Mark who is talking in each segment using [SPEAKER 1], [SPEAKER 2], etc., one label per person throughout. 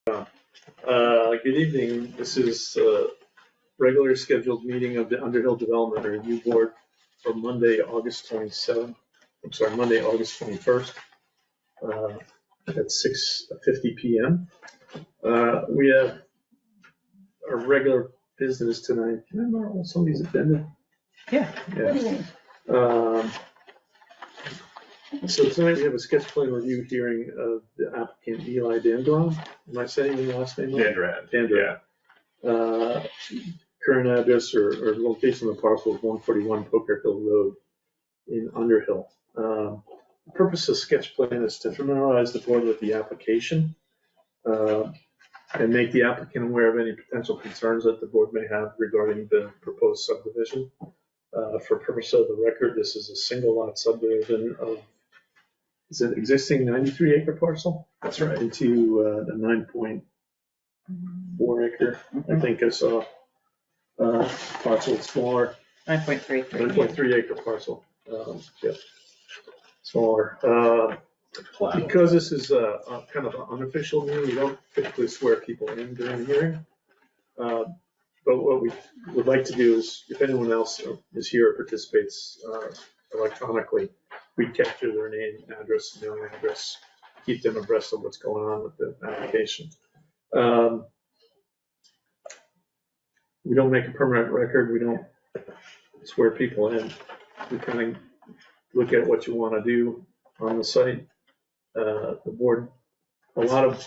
[SPEAKER 1] Good evening. This is a regular scheduled meeting of the Underhill Development Review Board for Monday, August 27th. I'm sorry, Monday, August 21st at 6:50 p.m. We have our regular business tonight. Can I mark somebody's agenda?
[SPEAKER 2] Yeah.
[SPEAKER 1] So tonight we have a sketch plan review hearing of the applicant Eli Dandurand. Am I saying the last name right?
[SPEAKER 3] Dandurand.
[SPEAKER 1] Yeah. Current address or location of the parcel is 141 Pokerhill Road in Underhill. The purpose of sketch plan is to familiarize the board with the application and make the applicant aware of any potential concerns that the board may have regarding the proposed subdivision. For purpose of the record, this is a single lot subdivision of, is it existing 93 acre parcel?
[SPEAKER 3] That's right.
[SPEAKER 1] Into the 9.4 acre, I think I saw parcel smaller. 9.3 acre parcel. Yeah, smaller. Because this is a kind of an unofficial meeting, we don't typically swear people in during the hearing. But what we would like to do is, if anyone else is here or participates electronically, we capture their name, address, mailing address, keep them abreast of what's going on with the application. We don't make a permanent record. We don't swear people in. We kind of look at what you want to do on the site. The board, a lot of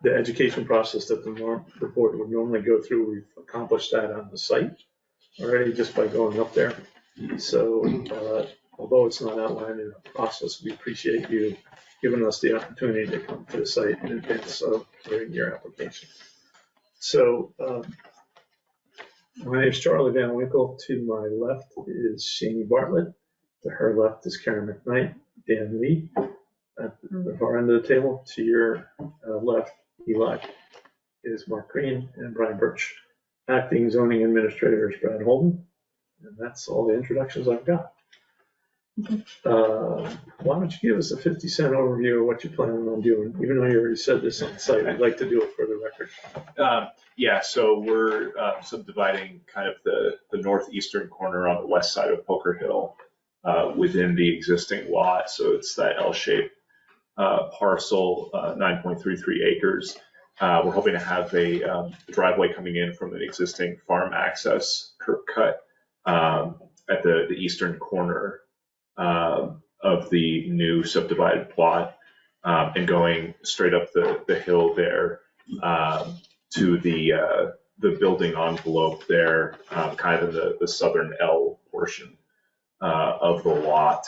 [SPEAKER 1] the education process that the board would normally go through, we've accomplished that on the site already just by going up there. So although it's not outlined in the process, we appreciate you giving us the opportunity to come to the site in advance of doing your application. So my name is Charlie Van Winkle. To my left is Shani Bartlett. To her left is Karen McKnight, Dan Lee at the far end of the table. To your left, Eli, is Mark Green and Brian Birch. Acting zoning administrator is Brad Holden. And that's all the introductions I've got. Why don't you give us a 50-cent overview of what you're planning on doing? Even though you already said this on the site, I'd like to do it for the record.
[SPEAKER 3] Yeah, so we're subdividing kind of the northeastern corner on the west side of Pokerhill within the existing lot. So it's that L-shaped parcel, 9.33 acres. We're hoping to have a driveway coming in from an existing farm access curb cut at the eastern corner of the new subdivided plot and going straight up the hill there to the building envelope there, kind of in the southern L portion of the lot.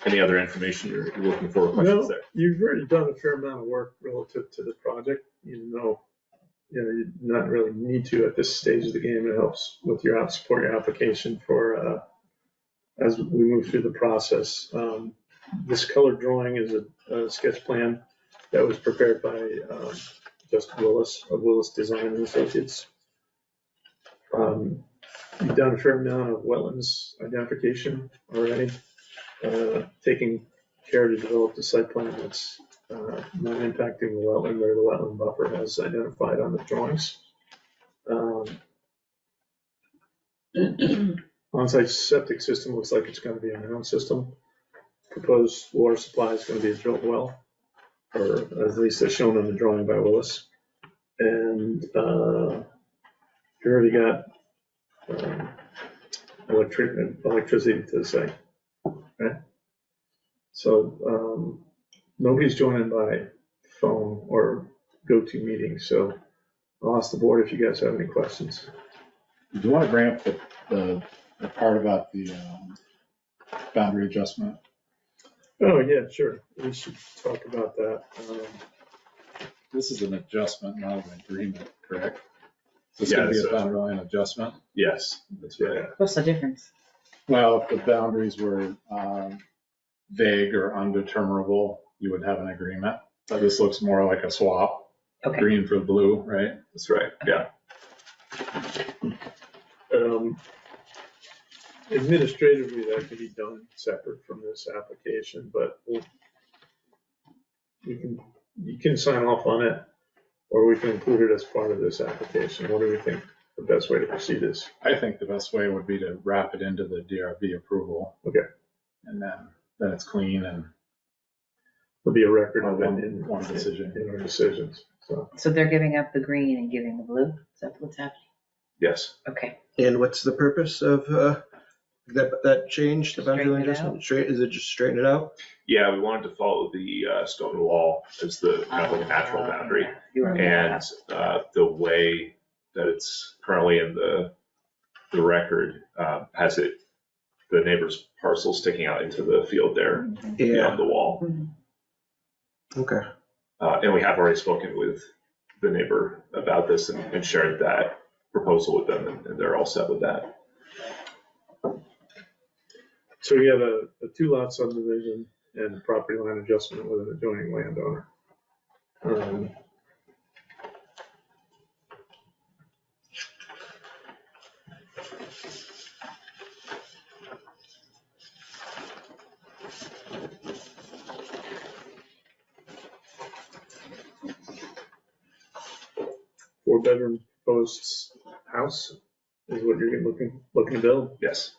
[SPEAKER 3] Any other information you're looking for? Questions there?
[SPEAKER 1] You've already done a fair amount of work relative to the project, even though you not really need to at this stage of the game. It helps with your support your application for as we move through the process. This color drawing is a sketch plan that was prepared by Justin Willis of Willis Design and Associates. You've done a fair amount of wetlands identification already, taking care to develop the site plan that's not impacting the wetland or the wetland buffer as identified on the drawings. On-site septic system looks like it's going to be a mound system. Proposed water supply is going to be a drilled well, or at least as shown on the drawing by Willis. And you already got electricity to the site. Okay. So nobody's joining by phone or go-to meeting, so I'll ask the board if you guys have any questions.
[SPEAKER 4] Do you want to bring up the part about the boundary adjustment?
[SPEAKER 1] Oh, yeah, sure. We should talk about that.
[SPEAKER 4] This is an adjustment, not an agreement, correct? So it's going to be a boundary line adjustment?
[SPEAKER 3] Yes, that's right.
[SPEAKER 2] What's the difference?
[SPEAKER 4] Well, if the boundaries were vague or undeterminable, you would have an agreement. But this looks more like a swap.
[SPEAKER 2] Okay.
[SPEAKER 4] Green for blue, right?
[SPEAKER 3] That's right, yeah.
[SPEAKER 1] Administratively, that can be done separate from this application, but you can sign off on it, or we can include it as part of this application. What do we think the best way to proceed is?
[SPEAKER 4] I think the best way would be to wrap it into the DRB approval.
[SPEAKER 1] Okay.
[SPEAKER 4] And then it's clean and
[SPEAKER 1] There'll be a record of it in
[SPEAKER 4] one decision.
[SPEAKER 1] in our decisions, so.
[SPEAKER 2] So they're giving up the green and giving the blue? Is that what's happening?
[SPEAKER 3] Yes.
[SPEAKER 2] Okay.
[SPEAKER 5] And what's the purpose of that change, the boundary line
[SPEAKER 2] Straighten it
[SPEAKER 5] adjustment? Is it just straighten it out?
[SPEAKER 3] Yeah, we wanted to follow the stone wall as the kind of like a natural boundary.
[SPEAKER 2] You were-
[SPEAKER 3] And the way that it's currently in the record has the neighbor's parcel sticking out into the field there
[SPEAKER 5] Yeah,
[SPEAKER 3] beyond the wall.
[SPEAKER 5] okay.
[SPEAKER 3] And we have already spoken with the neighbor about this and shared that proposal with them, and they're all set with that.
[SPEAKER 1] So you have a 2-lot subdivision and a property line adjustment with an adjoining landowner. Four-bedroom proposed house is what you're looking to build.
[SPEAKER 3] Yes.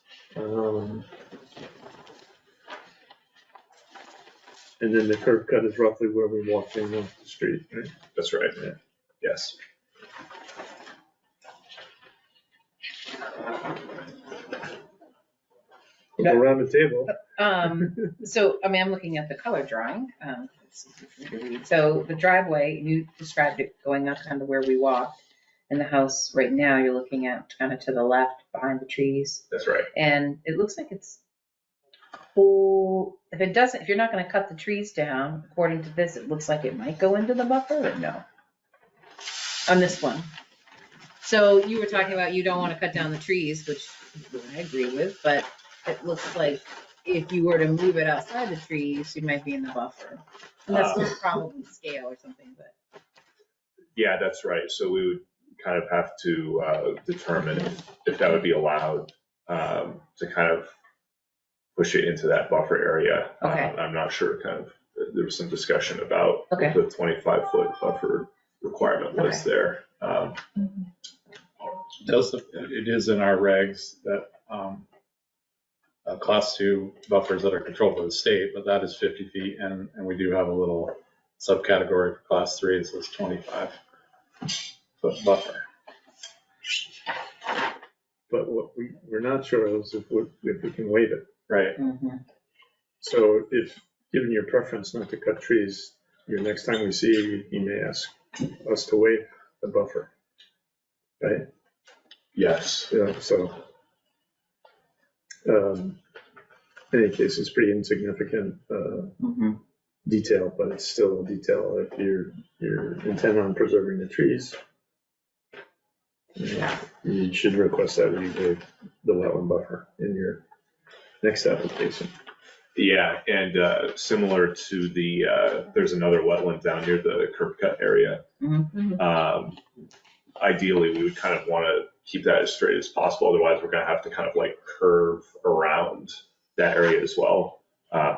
[SPEAKER 1] And then the curb cut is roughly where we walked in off the street, right?
[SPEAKER 3] That's right.
[SPEAKER 1] Yeah.
[SPEAKER 3] Yes.
[SPEAKER 2] Yeah.
[SPEAKER 1] Around the table.
[SPEAKER 2] So, I mean, I'm looking at the color drawing. So the driveway, you described it going up kind of where we walked. And the house right now, you're looking at kind of to the left behind the trees.
[SPEAKER 3] That's right.
[SPEAKER 2] And it looks like it's whole, if you're not gonna cut the trees down, according to this, it looks like it might go into the buffer or no? On this one. So you were talking about you don't wanna cut down the trees, which I agree with, but it looks like if you were to move it outside the trees, you might be in the buffer. And that's probably scale or something, but.
[SPEAKER 3] Yeah, that's right. So we would kind of have to determine if that would be allowed to kind of push it into that buffer area.
[SPEAKER 2] Okay.
[SPEAKER 3] I'm not sure, kind of, there was some discussion about what
[SPEAKER 2] Okay.
[SPEAKER 3] the 25-foot buffer requirement was there.
[SPEAKER 4] It is in our regs that class 2 buffers that are controlled by the state, but that is 50 feet. And we do have a little subcategory for class 3. It says 25-foot buffer.
[SPEAKER 1] But what we're not sure is if we can waive it.
[SPEAKER 4] Right.
[SPEAKER 1] So if, given your preference not to cut trees, your next time we see you, you may ask us to waive the buffer, right?
[SPEAKER 3] Yes.
[SPEAKER 1] Yeah, so, in any case, it's pretty insignificant detail, but it's still a detail if you're intent on preserving the trees. You should request that we waive the wetland buffer in your next application.
[SPEAKER 3] Yeah, and similar to there's another wetland down near the curb cut area. Ideally, we would kind of want to keep that as straight as possible. Otherwise, we're going to have to kind of like curve around that area as well.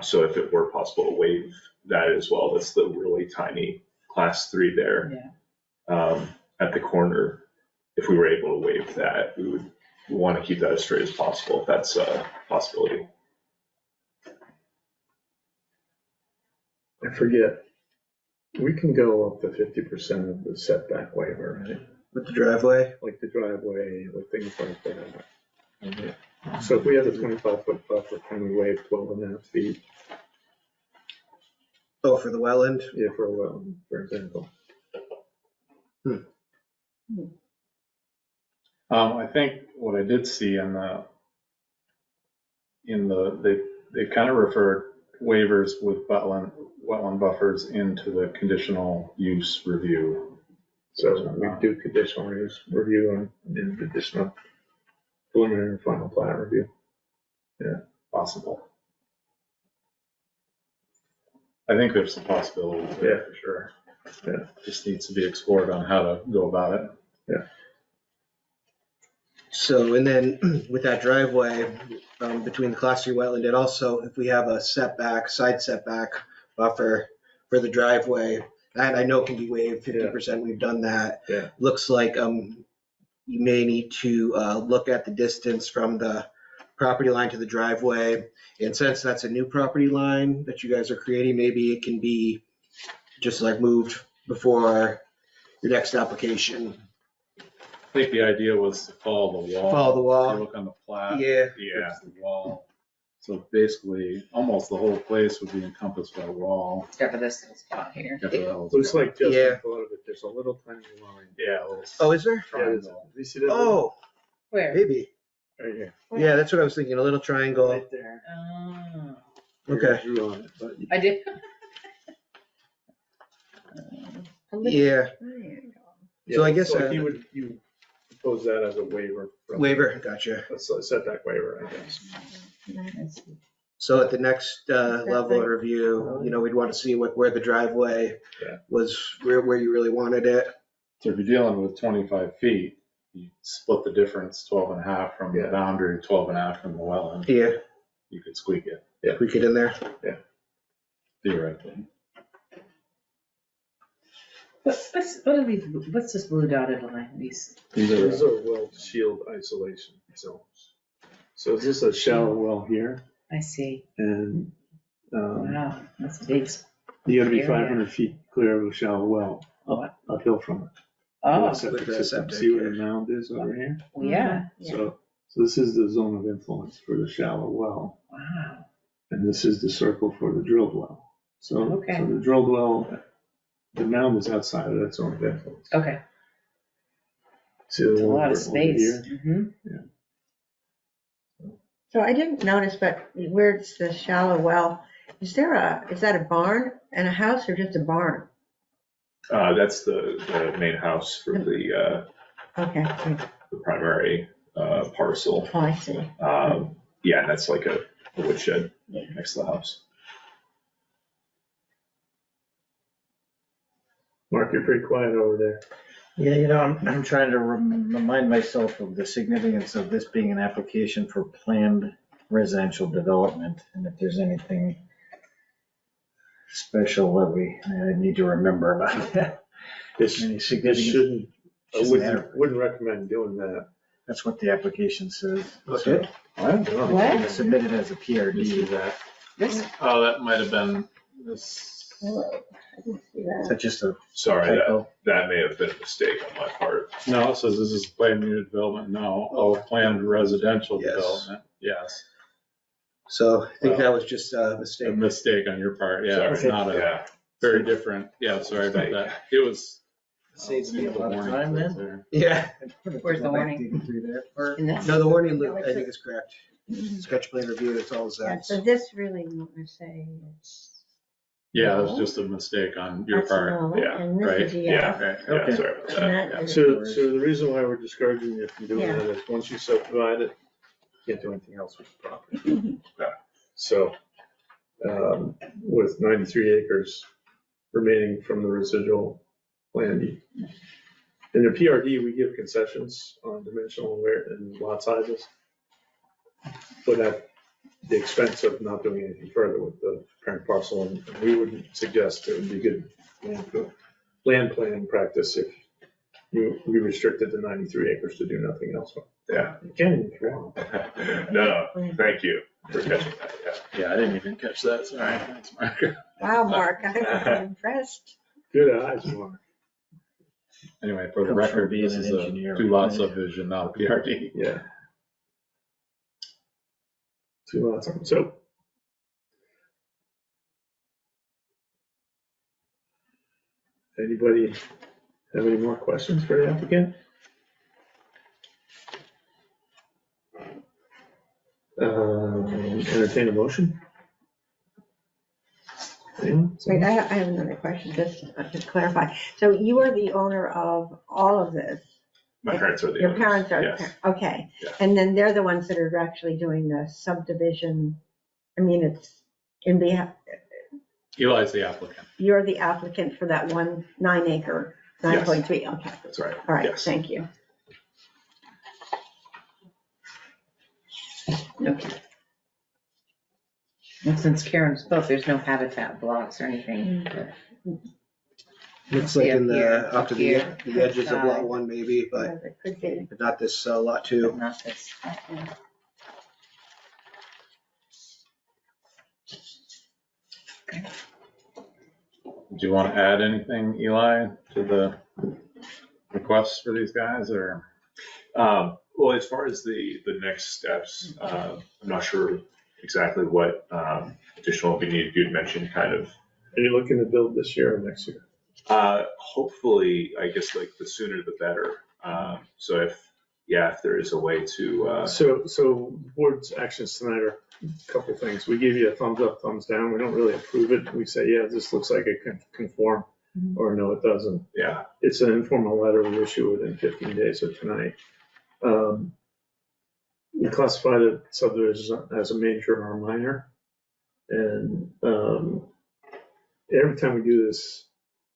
[SPEAKER 3] So if it were possible to waive that as well, that's the really tiny class 3 there at the corner. If we were able to waive that, we would want to keep that as straight as possible if that's a possibility.
[SPEAKER 1] I forget, we can go up to 50% of the setback waiver, right?
[SPEAKER 5] With the driveway?
[SPEAKER 1] Like the driveway, like things like that. So if we have a 25-foot buffer, can we waive 12.5 feet?
[SPEAKER 5] Oh, for the wetland?
[SPEAKER 1] Yeah, for a wetland, for example.
[SPEAKER 4] I think what I did see they kind of referred waivers with wetland buffers into the conditional use review.
[SPEAKER 1] So we do conditional use review and additional preliminary and final plat review.
[SPEAKER 4] Possible. I think there's some possibilities there for sure.
[SPEAKER 1] Yeah.
[SPEAKER 4] Just needs to be explored on how to go about it.
[SPEAKER 1] Yeah.
[SPEAKER 5] So, and then with that driveway between the class 3 wetland and also if we have a setback, side setback buffer for the driveway. That I know can be waived 50%. We've done that.
[SPEAKER 1] Yeah.
[SPEAKER 5] Looks like you may need to look at the distance from the property line to the driveway. And since that's a new property line that you guys are creating, maybe it can be just like moved before your next application.
[SPEAKER 4] I think the idea was to follow the wall.
[SPEAKER 5] Follow the wall.
[SPEAKER 4] If you look on the plat.
[SPEAKER 5] Yeah.
[SPEAKER 3] Yeah.
[SPEAKER 4] It's the wall. So basically, almost the whole place would be encompassed by a wall.
[SPEAKER 2] Except for this little spot here.
[SPEAKER 4] Except for that little
[SPEAKER 1] Looks
[SPEAKER 4] spot.
[SPEAKER 1] like just
[SPEAKER 5] Yeah.
[SPEAKER 1] a lot of it, there's a little tiny line.
[SPEAKER 3] Yeah, a little
[SPEAKER 5] Oh, is there?
[SPEAKER 1] Yeah,
[SPEAKER 4] Triangle.
[SPEAKER 1] you see that?
[SPEAKER 5] Oh,
[SPEAKER 2] Where?
[SPEAKER 5] maybe.
[SPEAKER 1] Right here.
[SPEAKER 5] Yeah, that's what I was thinking. A little triangle.
[SPEAKER 1] Right there.
[SPEAKER 2] Oh,
[SPEAKER 5] Okay.
[SPEAKER 1] I drew on it, but
[SPEAKER 2] I did.
[SPEAKER 5] Yeah. So I guess,
[SPEAKER 1] you propose that as a waiver. from-
[SPEAKER 5] Waiver. Gotcha.
[SPEAKER 1] A setback waiver, I guess.
[SPEAKER 5] So at the next level of review, we'd want to see where the driveway
[SPEAKER 1] Yeah.
[SPEAKER 5] was, where you really wanted it.
[SPEAKER 4] So if you're dealing with 25 feet, you split the difference 12 and a half from the
[SPEAKER 1] Yeah.
[SPEAKER 4] boundary, 12 and a half from the well end.
[SPEAKER 5] Yeah,
[SPEAKER 4] You could squeak it
[SPEAKER 5] tweak it in there.
[SPEAKER 4] theoretically.
[SPEAKER 2] What are these, what's this blue dotted line, these?
[SPEAKER 1] Those are well shield isolation zones. So is this a shallow well here?
[SPEAKER 2] I see.
[SPEAKER 1] And
[SPEAKER 2] Wow, that's a big.
[SPEAKER 1] you gotta be
[SPEAKER 2] Area.
[SPEAKER 1] 500 feet clear of a shallow well,
[SPEAKER 2] Oh,
[SPEAKER 1] uphill from it.
[SPEAKER 2] oh,
[SPEAKER 1] Septic
[SPEAKER 5] With the
[SPEAKER 1] system.
[SPEAKER 5] septic,
[SPEAKER 1] See where
[SPEAKER 5] yeah.
[SPEAKER 1] the mound is over here?
[SPEAKER 2] yeah,
[SPEAKER 1] So this is the zone of influence for the shallow well,
[SPEAKER 2] wow.
[SPEAKER 1] and this is the circle for the drilled well. So
[SPEAKER 2] Okay.
[SPEAKER 1] the drilled well, the mound is outside of that zone of influence.
[SPEAKER 2] Okay,
[SPEAKER 1] See the
[SPEAKER 2] a
[SPEAKER 1] one
[SPEAKER 2] lot of
[SPEAKER 1] over
[SPEAKER 2] space.
[SPEAKER 1] here?
[SPEAKER 2] Mhm.
[SPEAKER 6] So I didn't notice, but where it's the shallow well, is that a barn and a house or just a barn?
[SPEAKER 3] That's the main house for the
[SPEAKER 6] Okay,
[SPEAKER 3] primary parcel.
[SPEAKER 6] oh, I see.
[SPEAKER 3] Yeah, and that's like a woodshed
[SPEAKER 6] Yeah.
[SPEAKER 3] next to the house.
[SPEAKER 1] Mark, you're pretty quiet over there.
[SPEAKER 7] Yeah, I'm trying to remind myself of the significance of this being an application for planned residential development, and if there's anything special that I need to remember about that.
[SPEAKER 1] This
[SPEAKER 7] Any
[SPEAKER 1] this
[SPEAKER 7] significance?
[SPEAKER 1] shouldn't, I
[SPEAKER 7] Shouldn't matter.
[SPEAKER 1] wouldn't recommend doing that.
[SPEAKER 7] That's what the application says.
[SPEAKER 1] Okay.
[SPEAKER 2] What?
[SPEAKER 7] Submitted as a
[SPEAKER 1] You see
[SPEAKER 7] PRD.
[SPEAKER 1] that?
[SPEAKER 2] This,
[SPEAKER 4] Oh, that might have been this.
[SPEAKER 6] I didn't see
[SPEAKER 7] Is
[SPEAKER 6] that.
[SPEAKER 7] that just a
[SPEAKER 3] Sorry,
[SPEAKER 7] typo?
[SPEAKER 3] that may have been a mistake on my part.
[SPEAKER 4] No, it says this is planned unit development. No, oh, planned residential
[SPEAKER 5] Yes.
[SPEAKER 4] development. Yes.
[SPEAKER 5] So I think that was just a
[SPEAKER 4] A
[SPEAKER 5] mistake.
[SPEAKER 4] mistake on your part. Yeah, it's
[SPEAKER 3] Sorry.
[SPEAKER 4] not a
[SPEAKER 3] Yeah.
[SPEAKER 4] very different. Yeah, sorry about that. It was.
[SPEAKER 7] Saves me a
[SPEAKER 4] the
[SPEAKER 7] lot of
[SPEAKER 4] warning
[SPEAKER 7] time
[SPEAKER 4] was
[SPEAKER 7] then.
[SPEAKER 4] there.
[SPEAKER 5] Yeah.
[SPEAKER 2] Where's the warning?
[SPEAKER 7] Dig through that part.
[SPEAKER 6] And that's-
[SPEAKER 5] No, the warning,
[SPEAKER 6] No,
[SPEAKER 5] I
[SPEAKER 6] it's
[SPEAKER 5] think
[SPEAKER 6] a-
[SPEAKER 5] is correct. Sketch plan review, that's all it
[SPEAKER 6] Yeah,
[SPEAKER 5] says.
[SPEAKER 6] so this really, you want to say it's.
[SPEAKER 4] Yeah, it was just a mistake on your
[SPEAKER 6] That's a
[SPEAKER 4] part.
[SPEAKER 6] no,
[SPEAKER 3] Yeah,
[SPEAKER 6] and this
[SPEAKER 4] right,
[SPEAKER 6] is a
[SPEAKER 3] Yeah,
[SPEAKER 6] yes.
[SPEAKER 4] Okay.
[SPEAKER 3] yeah,
[SPEAKER 7] Okay.
[SPEAKER 3] sorry about that.
[SPEAKER 6] And that
[SPEAKER 3] Yeah.
[SPEAKER 6] is-
[SPEAKER 1] So the reason why we're discouraging you from doing
[SPEAKER 6] Yeah.
[SPEAKER 1] that is once you subdivide it, you can't do anything else with the property.
[SPEAKER 3] Yeah.
[SPEAKER 1] So, with 93 acres remaining from the residual land, in the PRD, we give concessions on dimensional and lot sizes, but at the expense of not doing anything further with the parent parcel, and we would suggest it would be good land planning practice if we restricted the 93 acres to do nothing else.
[SPEAKER 3] Yeah.
[SPEAKER 1] Again, if you want.
[SPEAKER 3] No, thank you for catching that. Yeah.
[SPEAKER 4] Yeah, I didn't even catch that. Sorry. Thanks, Mark.
[SPEAKER 6] Wow, Mark, I'm impressed.
[SPEAKER 1] Good eyes, Mark.
[SPEAKER 4] Anyway, for the
[SPEAKER 7] Comes from
[SPEAKER 4] record,
[SPEAKER 7] being
[SPEAKER 4] this
[SPEAKER 7] an
[SPEAKER 4] is a
[SPEAKER 7] engineer.
[SPEAKER 4] 2-lot subdivision, not a PRD.
[SPEAKER 1] Yeah. 2 lots. So. Anybody have any more questions for the applicant? Entertain a motion? Anyone?
[SPEAKER 6] Wait, I have another question, just to clarify. So you are the owner of all of this?
[SPEAKER 3] My parents are the
[SPEAKER 6] Your
[SPEAKER 3] owners.
[SPEAKER 6] parents are,
[SPEAKER 3] Yes.
[SPEAKER 6] okay.
[SPEAKER 3] Yeah.
[SPEAKER 6] And then they're the ones that are actually doing the subdivision. I mean, it's in behalf,
[SPEAKER 4] Eli's the applicant.
[SPEAKER 6] you're the applicant for that 9 acre, 9.3, okay.
[SPEAKER 3] That's right.
[SPEAKER 6] All right,
[SPEAKER 3] Yes.
[SPEAKER 6] thank you.
[SPEAKER 2] okay. And since Karen spoke, there's no habitat blocks or anything.
[SPEAKER 5] Looks like in
[SPEAKER 2] Yeah, here,
[SPEAKER 5] the, up to
[SPEAKER 2] here,
[SPEAKER 5] the edges of lot
[SPEAKER 2] outside.
[SPEAKER 5] one maybe, but
[SPEAKER 6] Yeah, it could be.
[SPEAKER 5] not this lot
[SPEAKER 2] But
[SPEAKER 5] two.
[SPEAKER 2] not this.
[SPEAKER 4] Do you want to add anything, Eli, to the requests for these guys, or?
[SPEAKER 3] Well, as far as the next steps, I'm not sure exactly what additional we need to do. To mention kind of,
[SPEAKER 1] Are you looking to build this year or next year?
[SPEAKER 3] hopefully, I guess like the sooner the better. So if there is a way to,
[SPEAKER 1] So board's actions tonight are a couple things. We give you a thumbs up, thumbs down. We don't really approve it. We say, yeah, this looks like it can conform, or no, it doesn't.
[SPEAKER 3] yeah,
[SPEAKER 1] It's an informal letter we issue within 15 days of tonight. We classify the subdivision as a major or a minor. And every time we do this,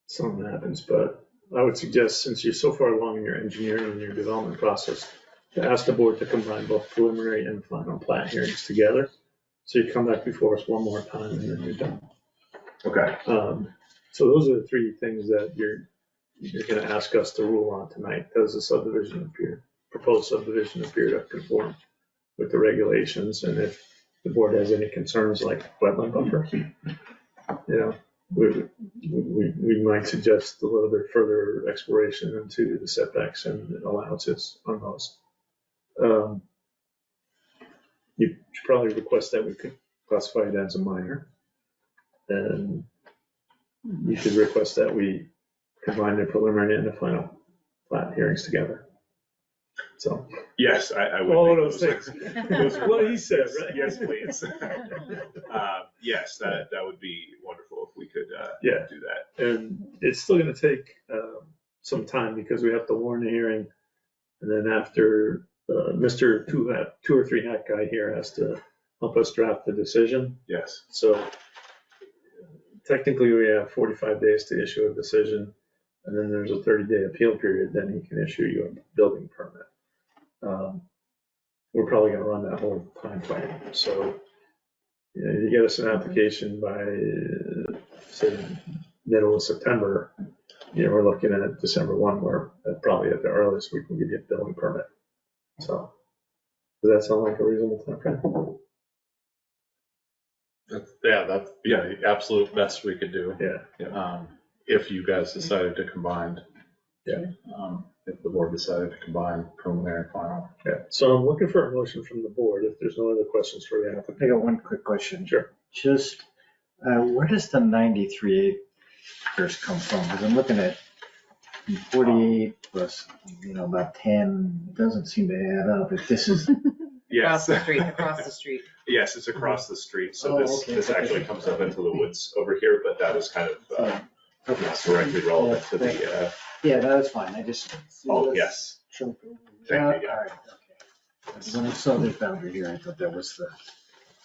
[SPEAKER 1] something happens, but I would suggest, since you're so far along in your engineering and your development process, to ask the board to combine both preliminary and final plat hearings together. So you come back before us one more time and then you're done.
[SPEAKER 3] okay,
[SPEAKER 1] So those are the three things that you're gonna ask us to rule on tonight. Does the proposed subdivision appear to conform with the regulations? And if the board has any concerns like wetland buffer, we might suggest a little bit further exploration into the setbacks and allowances on those. You should probably request that we could classify it as a minor. And you should request that we combine the preliminary and the final plat hearings together. So,
[SPEAKER 3] yes, I would.
[SPEAKER 1] all of
[SPEAKER 3] make
[SPEAKER 1] those things. What he said, right?
[SPEAKER 3] Yes, please. Yes, that would be wonderful if we could
[SPEAKER 1] Yeah.
[SPEAKER 3] do that.
[SPEAKER 1] And it's still gonna take some time because we have to warn the hearing. And then after, Mr. Two or Three Hat guy here has to help us draft the decision.
[SPEAKER 3] Yes.
[SPEAKER 1] So technically, we have 45 days to issue a decision, and then there's a 30-day appeal period, then he can issue you a building permit. We're probably gonna run that whole time frame. So, you get us an application by, say, middle of September, we're looking at December 1, where probably at the earliest we can give you a building permit. So, does that sound like a reasonable time frame?
[SPEAKER 4] That's the absolute best we could do.
[SPEAKER 1] Yeah.
[SPEAKER 4] If you guys decided to combine.
[SPEAKER 1] Yeah.
[SPEAKER 4] If the board decided to combine preliminary and final.
[SPEAKER 1] Yeah, so I'm looking for a motion from the board if there's no other questions for the
[SPEAKER 7] I
[SPEAKER 1] applicant.
[SPEAKER 7] got one quick question.
[SPEAKER 1] Sure.
[SPEAKER 7] Just, where does the 93 acres come from? Because I'm looking at 48 plus, about 10, doesn't seem to add up. If this is,
[SPEAKER 3] Yes.
[SPEAKER 2] Across the street.
[SPEAKER 3] Yes, it's across the street. So
[SPEAKER 7] Oh,
[SPEAKER 3] this
[SPEAKER 7] okay.
[SPEAKER 3] this actually comes up into the woods over here, but that was kind of directly relevant to the.
[SPEAKER 7] yeah, that was fine. I just.
[SPEAKER 3] Oh, yes.
[SPEAKER 7] Chunk.
[SPEAKER 3] Thank you, yeah.
[SPEAKER 7] All right, okay. When I saw this boundary here, I thought that was the.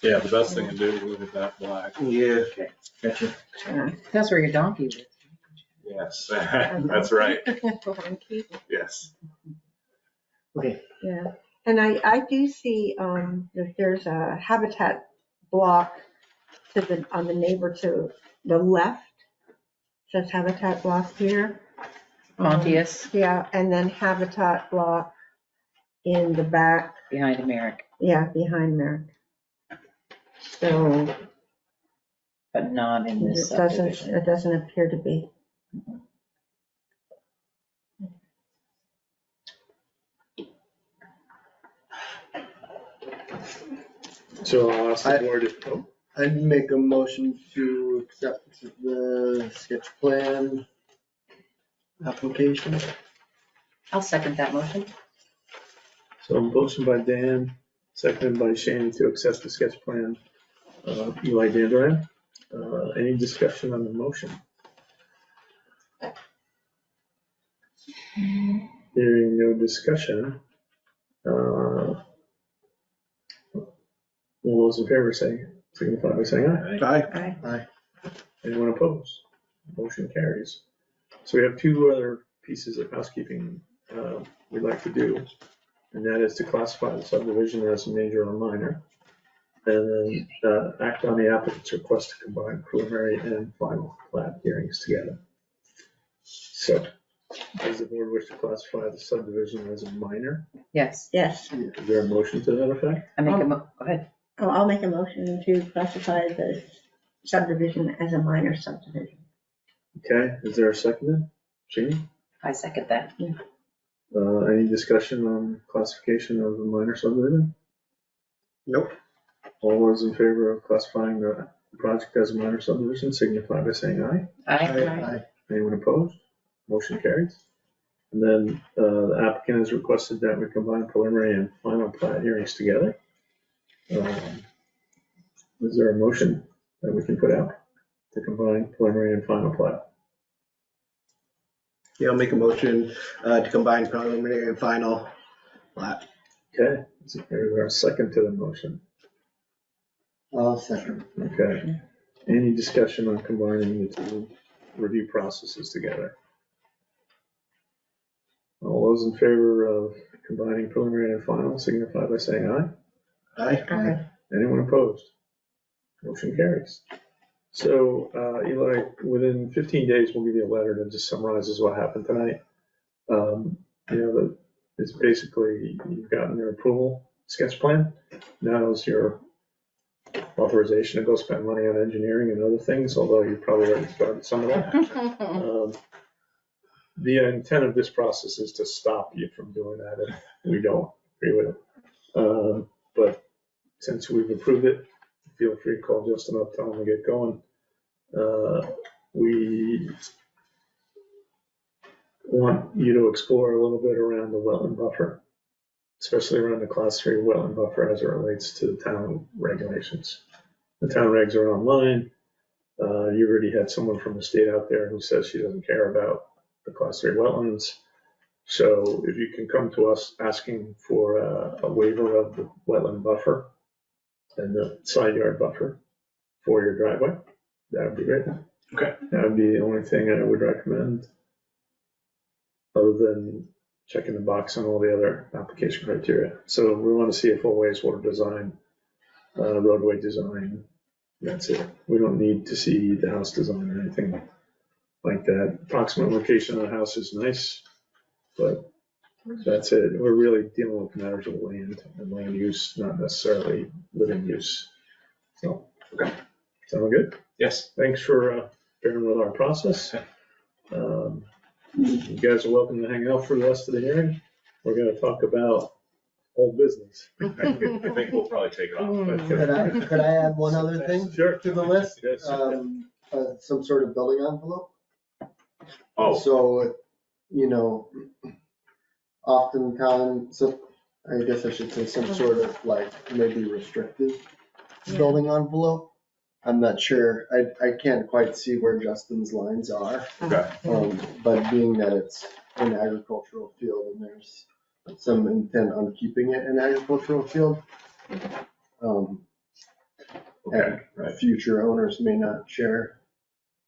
[SPEAKER 4] Yeah, the best thing to do is leave it that black.
[SPEAKER 5] Yeah.
[SPEAKER 7] Okay, gotcha.
[SPEAKER 2] That's where your donkey lives.
[SPEAKER 3] Yes, that's right.
[SPEAKER 6] Yeah,
[SPEAKER 3] Yes.
[SPEAKER 7] Okay.
[SPEAKER 6] and I do see, that there's a habitat block on the neighbor to the left. Says habitat block here.
[SPEAKER 2] Pontius,
[SPEAKER 6] Yeah, and then habitat block in the back,
[SPEAKER 2] behind Merrick,
[SPEAKER 6] behind Merrick. So
[SPEAKER 2] but not in this
[SPEAKER 6] it doesn't,
[SPEAKER 2] subdivision.
[SPEAKER 6] it doesn't appear to be.
[SPEAKER 1] So I'll ask the board if,
[SPEAKER 8] I'd make a motion to accept the sketch plan application.
[SPEAKER 2] I'll second that motion.
[SPEAKER 1] so motion by Dan, seconded by Shane to accept the sketch plan, Eli Dandurand. Any discussion on the motion? Hearing no discussion, all those in favor signify by saying aye.
[SPEAKER 5] Aye.
[SPEAKER 1] Anyone opposed? Motion carries. So we have two other pieces of housekeeping we'd like to do, and that is to classify the subdivision as major or minor. And then act on the applicant's request to combine preliminary and final plat hearings together. So, does the board wish to classify the subdivision as a minor?
[SPEAKER 2] Yes,
[SPEAKER 6] Yes.
[SPEAKER 1] Is there a motion to that effect?
[SPEAKER 2] I make go ahead.
[SPEAKER 6] Oh, I'll make a motion to classify the subdivision as a minor subdivision.
[SPEAKER 1] Okay, is there a second? Jeannie?
[SPEAKER 2] I second that.
[SPEAKER 1] Any discussion on classification of a minor subdivision?
[SPEAKER 5] Nope.
[SPEAKER 1] All those in favor of classifying the project as a minor subdivision signify by saying aye.
[SPEAKER 2] Aye.
[SPEAKER 1] Anyone opposed? Motion carries. And then the applicant has requested that we combine preliminary and final plat hearings together. Is there a motion that we can put out to combine preliminary and final plat?
[SPEAKER 5] Yeah, I'll make a motion to combine preliminary and final plat.
[SPEAKER 1] Okay, is there a second to the motion?
[SPEAKER 8] I'll second.
[SPEAKER 1] Okay. Any discussion on combining the two review processes together? All those in favor of combining preliminary and final signify by saying aye.
[SPEAKER 5] Aye.
[SPEAKER 1] Anyone opposed? Motion carries. So, Eli, within 15 days, we'll give you a letter that just summarizes what happened tonight. It's basically, you've gotten your approval sketch plan. Now is your authorization to go spend money on engineering and other things, although you probably already started some of that. The intent of this process is to stop you from doing that if we don't agree with it. But since we've approved it, feel free to call Justin up, tell him to get going. We want you to explore a little bit around the wetland buffer, especially around the class 3 wetland buffer as it relates to the town regulations. The town regs are online. You already had someone from the state out there who says she doesn't care about the class 3 wetlands. So if you can come to us asking for a waiver of the wetland buffer and the side yard buffer for your driveway, that would be great.
[SPEAKER 3] Okay.
[SPEAKER 1] That would be the only thing I would recommend, other than checking the box on all the other application criteria. So we want to see a full wastewater design, roadway design. That's it. We don't need to see the house design or anything like that. Approximate location of the house is nice, but that's it. We're really dealing with matters of land and land use, not necessarily living use. So,
[SPEAKER 3] okay.
[SPEAKER 1] Sound good?
[SPEAKER 3] Yes.
[SPEAKER 1] Thanks for bearing with our process. You guys are welcome to hang out for the rest of the hearing. We're going to talk about old business.
[SPEAKER 3] I think we'll probably take it off.
[SPEAKER 8] Could I add one other thing
[SPEAKER 1] Sure.
[SPEAKER 8] to the list?
[SPEAKER 1] Yes.
[SPEAKER 8] Some sort of building envelope.
[SPEAKER 3] Oh,
[SPEAKER 8] So, oftentimes, so I guess I should say some sort of like maybe restricted building envelope. I'm not sure. I can't quite see where Justin's lines are.
[SPEAKER 3] okay.
[SPEAKER 8] But being that it's an agricultural field and there's some intent on keeping it an agricultural field.
[SPEAKER 3] Okay.
[SPEAKER 8] And future owners may not share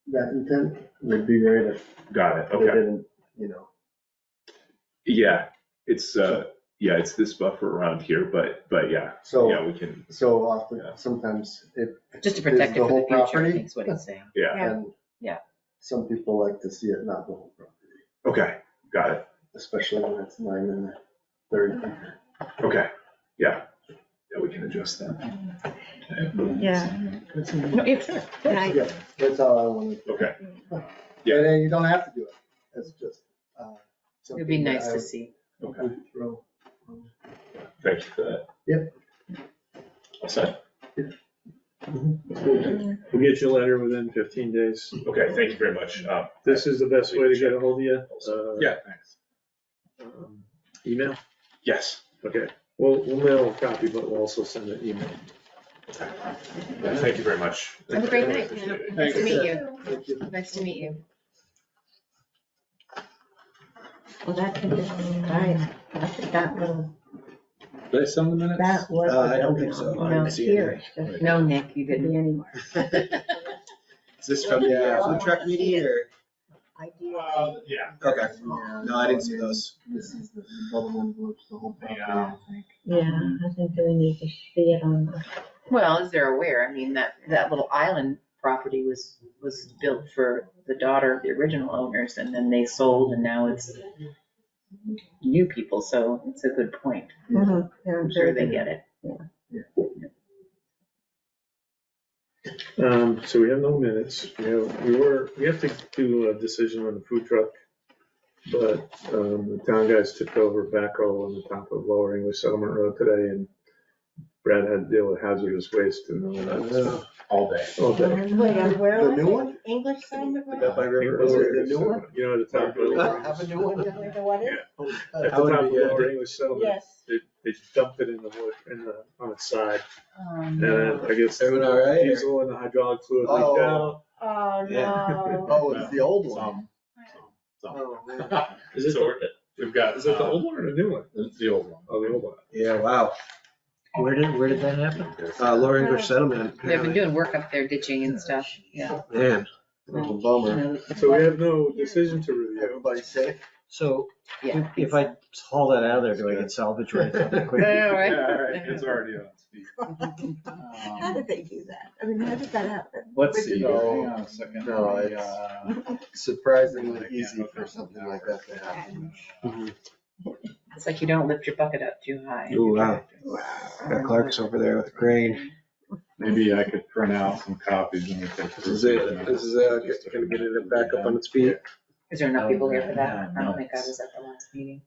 [SPEAKER 8] that intent. It would be great if
[SPEAKER 3] Got it.
[SPEAKER 8] they
[SPEAKER 3] Okay.
[SPEAKER 8] didn't,
[SPEAKER 3] Yeah, it's this buffer around here, but yeah,
[SPEAKER 8] So,
[SPEAKER 3] yeah, we can,
[SPEAKER 8] so often,
[SPEAKER 3] Yeah.
[SPEAKER 8] sometimes it,
[SPEAKER 2] Just to protect
[SPEAKER 8] Is
[SPEAKER 2] it
[SPEAKER 8] the
[SPEAKER 2] for the
[SPEAKER 8] whole
[SPEAKER 2] future, I
[SPEAKER 8] property?
[SPEAKER 2] think is what he's saying.
[SPEAKER 3] yeah,
[SPEAKER 8] and.
[SPEAKER 2] Yeah.
[SPEAKER 8] Some people like to see it, not the whole property,
[SPEAKER 3] okay, got it,
[SPEAKER 8] especially when it's 9 and 30.
[SPEAKER 3] okay, yeah, we can adjust that.
[SPEAKER 6] Yeah.
[SPEAKER 2] No, yeah, sure.
[SPEAKER 6] And I,
[SPEAKER 8] Yeah, that's all I wanted.
[SPEAKER 3] Okay,
[SPEAKER 8] Yeah, and you don't have to do it. It's just.
[SPEAKER 2] It'd be
[SPEAKER 8] something that
[SPEAKER 2] nice
[SPEAKER 8] I
[SPEAKER 2] to see.
[SPEAKER 3] okay,
[SPEAKER 8] would throw.
[SPEAKER 3] thank you for that.
[SPEAKER 8] Yep.
[SPEAKER 3] All set?
[SPEAKER 1] We'll get you a letter within 15 days.
[SPEAKER 3] Okay, thank you very much.
[SPEAKER 1] This is the best way to get a hold of you.
[SPEAKER 3] Yeah, thanks.
[SPEAKER 1] Email?
[SPEAKER 3] Yes.
[SPEAKER 1] Okay. We'll mail a copy, but we'll also send an email.
[SPEAKER 3] Thank you very much.
[SPEAKER 2] Have a great night.
[SPEAKER 3] Appreciate it.
[SPEAKER 2] Nice to meet you.
[SPEAKER 8] Thank you.
[SPEAKER 2] Nice to meet you.
[SPEAKER 6] well, that can just, that little,
[SPEAKER 4] Did I send the minutes?
[SPEAKER 6] that was.
[SPEAKER 5] I don't think so. I didn't see
[SPEAKER 6] Here,
[SPEAKER 5] anything.
[SPEAKER 6] it's just
[SPEAKER 2] No, Nick, you
[SPEAKER 6] could
[SPEAKER 2] didn't.
[SPEAKER 6] be anywhere.
[SPEAKER 5] Is this from the food truck meeting or?
[SPEAKER 6] Ideally,
[SPEAKER 3] Yeah.
[SPEAKER 5] Okay.
[SPEAKER 8] Yeah.
[SPEAKER 5] No, I didn't see those.
[SPEAKER 8] This is the building envelopes, the whole property,
[SPEAKER 3] Yeah.
[SPEAKER 8] I think.
[SPEAKER 6] yeah, I think we need to see it on the
[SPEAKER 2] Well, as they're aware, I mean, that little island property was built for the daughter of the original owners, and then they sold, and now it's new people, so it's a good point.
[SPEAKER 6] Mhm. Yeah,
[SPEAKER 2] I'm sure they get it.
[SPEAKER 1] So we have no minutes. We have to do a decision on the food truck. But, the town guys took over backhoe on the top of Lower English Settlement Road today, and Brad had to deal with hazardous waste and all that
[SPEAKER 4] All day.
[SPEAKER 1] all day.
[SPEAKER 6] Wait, on where
[SPEAKER 8] The
[SPEAKER 6] was
[SPEAKER 8] new
[SPEAKER 6] it?
[SPEAKER 8] one?
[SPEAKER 6] English Settlement Road?
[SPEAKER 8] Up by River, is it the new one?
[SPEAKER 1] You know, at the top of Lower
[SPEAKER 8] Have a new one yet?
[SPEAKER 6] Wait, the what is?
[SPEAKER 1] At the
[SPEAKER 4] That would
[SPEAKER 1] top of
[SPEAKER 4] be,
[SPEAKER 1] Lower English Settlement,
[SPEAKER 6] Yes.
[SPEAKER 1] they dumped it on its side, and I guess
[SPEAKER 8] Doing all right, or-
[SPEAKER 1] diesel and the hydraulic fluid leaked
[SPEAKER 8] Oh.
[SPEAKER 1] out.
[SPEAKER 6] Oh,
[SPEAKER 8] Yeah.
[SPEAKER 6] no.
[SPEAKER 8] Oh, it's the old one.
[SPEAKER 4] Some.
[SPEAKER 8] Oh, man.
[SPEAKER 1] Is it
[SPEAKER 4] So we've got.
[SPEAKER 1] is it the old one or the new one?
[SPEAKER 4] It's the old one.
[SPEAKER 1] Oh, the old one.
[SPEAKER 5] Yeah, wow.
[SPEAKER 7] Where did that happen?
[SPEAKER 5] Lower English Settlement.
[SPEAKER 2] They've been doing work up there, ditching and stuff, yeah.
[SPEAKER 5] Man,
[SPEAKER 8] That's a bummer.
[SPEAKER 1] So we have no decision to review.
[SPEAKER 8] Everybody safe?
[SPEAKER 7] So
[SPEAKER 2] Yeah.
[SPEAKER 7] if I haul that out of there, do I get salvage rights on it quick?
[SPEAKER 2] Yeah, right.
[SPEAKER 4] Yeah, all right, it's already on speed.
[SPEAKER 6] How did they do that? I mean, how did that happen?
[SPEAKER 4] Let's see,
[SPEAKER 8] No.
[SPEAKER 4] hang on a second.
[SPEAKER 8] No,
[SPEAKER 4] Let me,
[SPEAKER 8] it's surprisingly easy for something like that to happen.
[SPEAKER 2] It's like you don't lift your bucket up too high.
[SPEAKER 5] Ooh, wow. Got Clark's over there with a crane.
[SPEAKER 4] Maybe I could print out some copies and we could.
[SPEAKER 5] This is it. This is it. Gonna get it back up on its feet.
[SPEAKER 2] Is there enough people here for that? I don't think I was at the last meeting.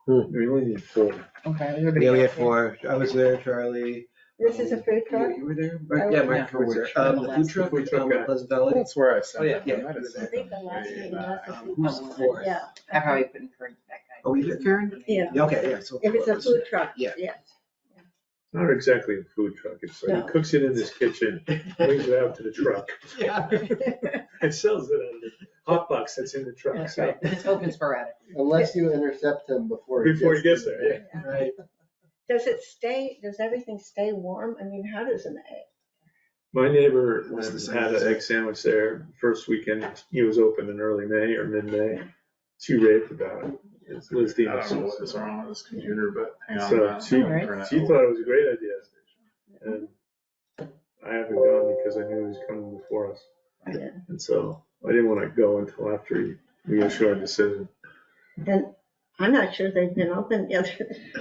[SPEAKER 1] We only need 4.
[SPEAKER 2] Okay.
[SPEAKER 5] Yeah, we had 4. I was there, Charlie.
[SPEAKER 6] This is a food truck?
[SPEAKER 5] You were there? Yeah, Mike was there. The food truck,
[SPEAKER 1] Food truck guy.
[SPEAKER 5] Pleasant Valley.
[SPEAKER 4] That's where I sent
[SPEAKER 5] Oh, yeah,
[SPEAKER 4] it.
[SPEAKER 5] yeah.
[SPEAKER 4] I might have
[SPEAKER 6] I
[SPEAKER 4] sent
[SPEAKER 6] think
[SPEAKER 4] it
[SPEAKER 6] the last
[SPEAKER 4] way
[SPEAKER 6] meeting
[SPEAKER 4] back.
[SPEAKER 6] was the
[SPEAKER 5] Who's the 4th?
[SPEAKER 6] Yeah.
[SPEAKER 2] I probably couldn't for that guy.
[SPEAKER 5] Oh, you there, Karen?
[SPEAKER 6] Yeah.
[SPEAKER 5] Okay, yeah. So
[SPEAKER 6] If it's a food truck,
[SPEAKER 5] Yeah.
[SPEAKER 6] yes.
[SPEAKER 1] It's not exactly a food truck. It's like
[SPEAKER 6] No.
[SPEAKER 1] he cooks it in his kitchen, brings it out to the truck.
[SPEAKER 5] Yeah.
[SPEAKER 1] And sells it out of the hot box that's in the truck.
[SPEAKER 2] That's
[SPEAKER 1] So
[SPEAKER 2] right. It's open sporadic.
[SPEAKER 8] Unless you intercept him before
[SPEAKER 1] he gets there, yeah.
[SPEAKER 5] Right.
[SPEAKER 6] Does everything stay warm? I mean, how does an egg?
[SPEAKER 1] My neighbor
[SPEAKER 5] What's the
[SPEAKER 1] had
[SPEAKER 5] size?
[SPEAKER 1] an egg sandwich there first weekend. He was open in early May or mid-May. She raved about it. It's Liz
[SPEAKER 4] I don't know
[SPEAKER 1] Demus.
[SPEAKER 4] what is wrong with this computer, but hang on.
[SPEAKER 1] So
[SPEAKER 4] man.
[SPEAKER 1] she-
[SPEAKER 4] I'll print it
[SPEAKER 1] She
[SPEAKER 4] out.
[SPEAKER 1] thought it was a great idea. And I haven't gone because I knew he was coming before us.
[SPEAKER 6] Yeah.
[SPEAKER 1] And so I didn't want to go until after we issued our decision.
[SPEAKER 6] And I'm not sure they've been open the other.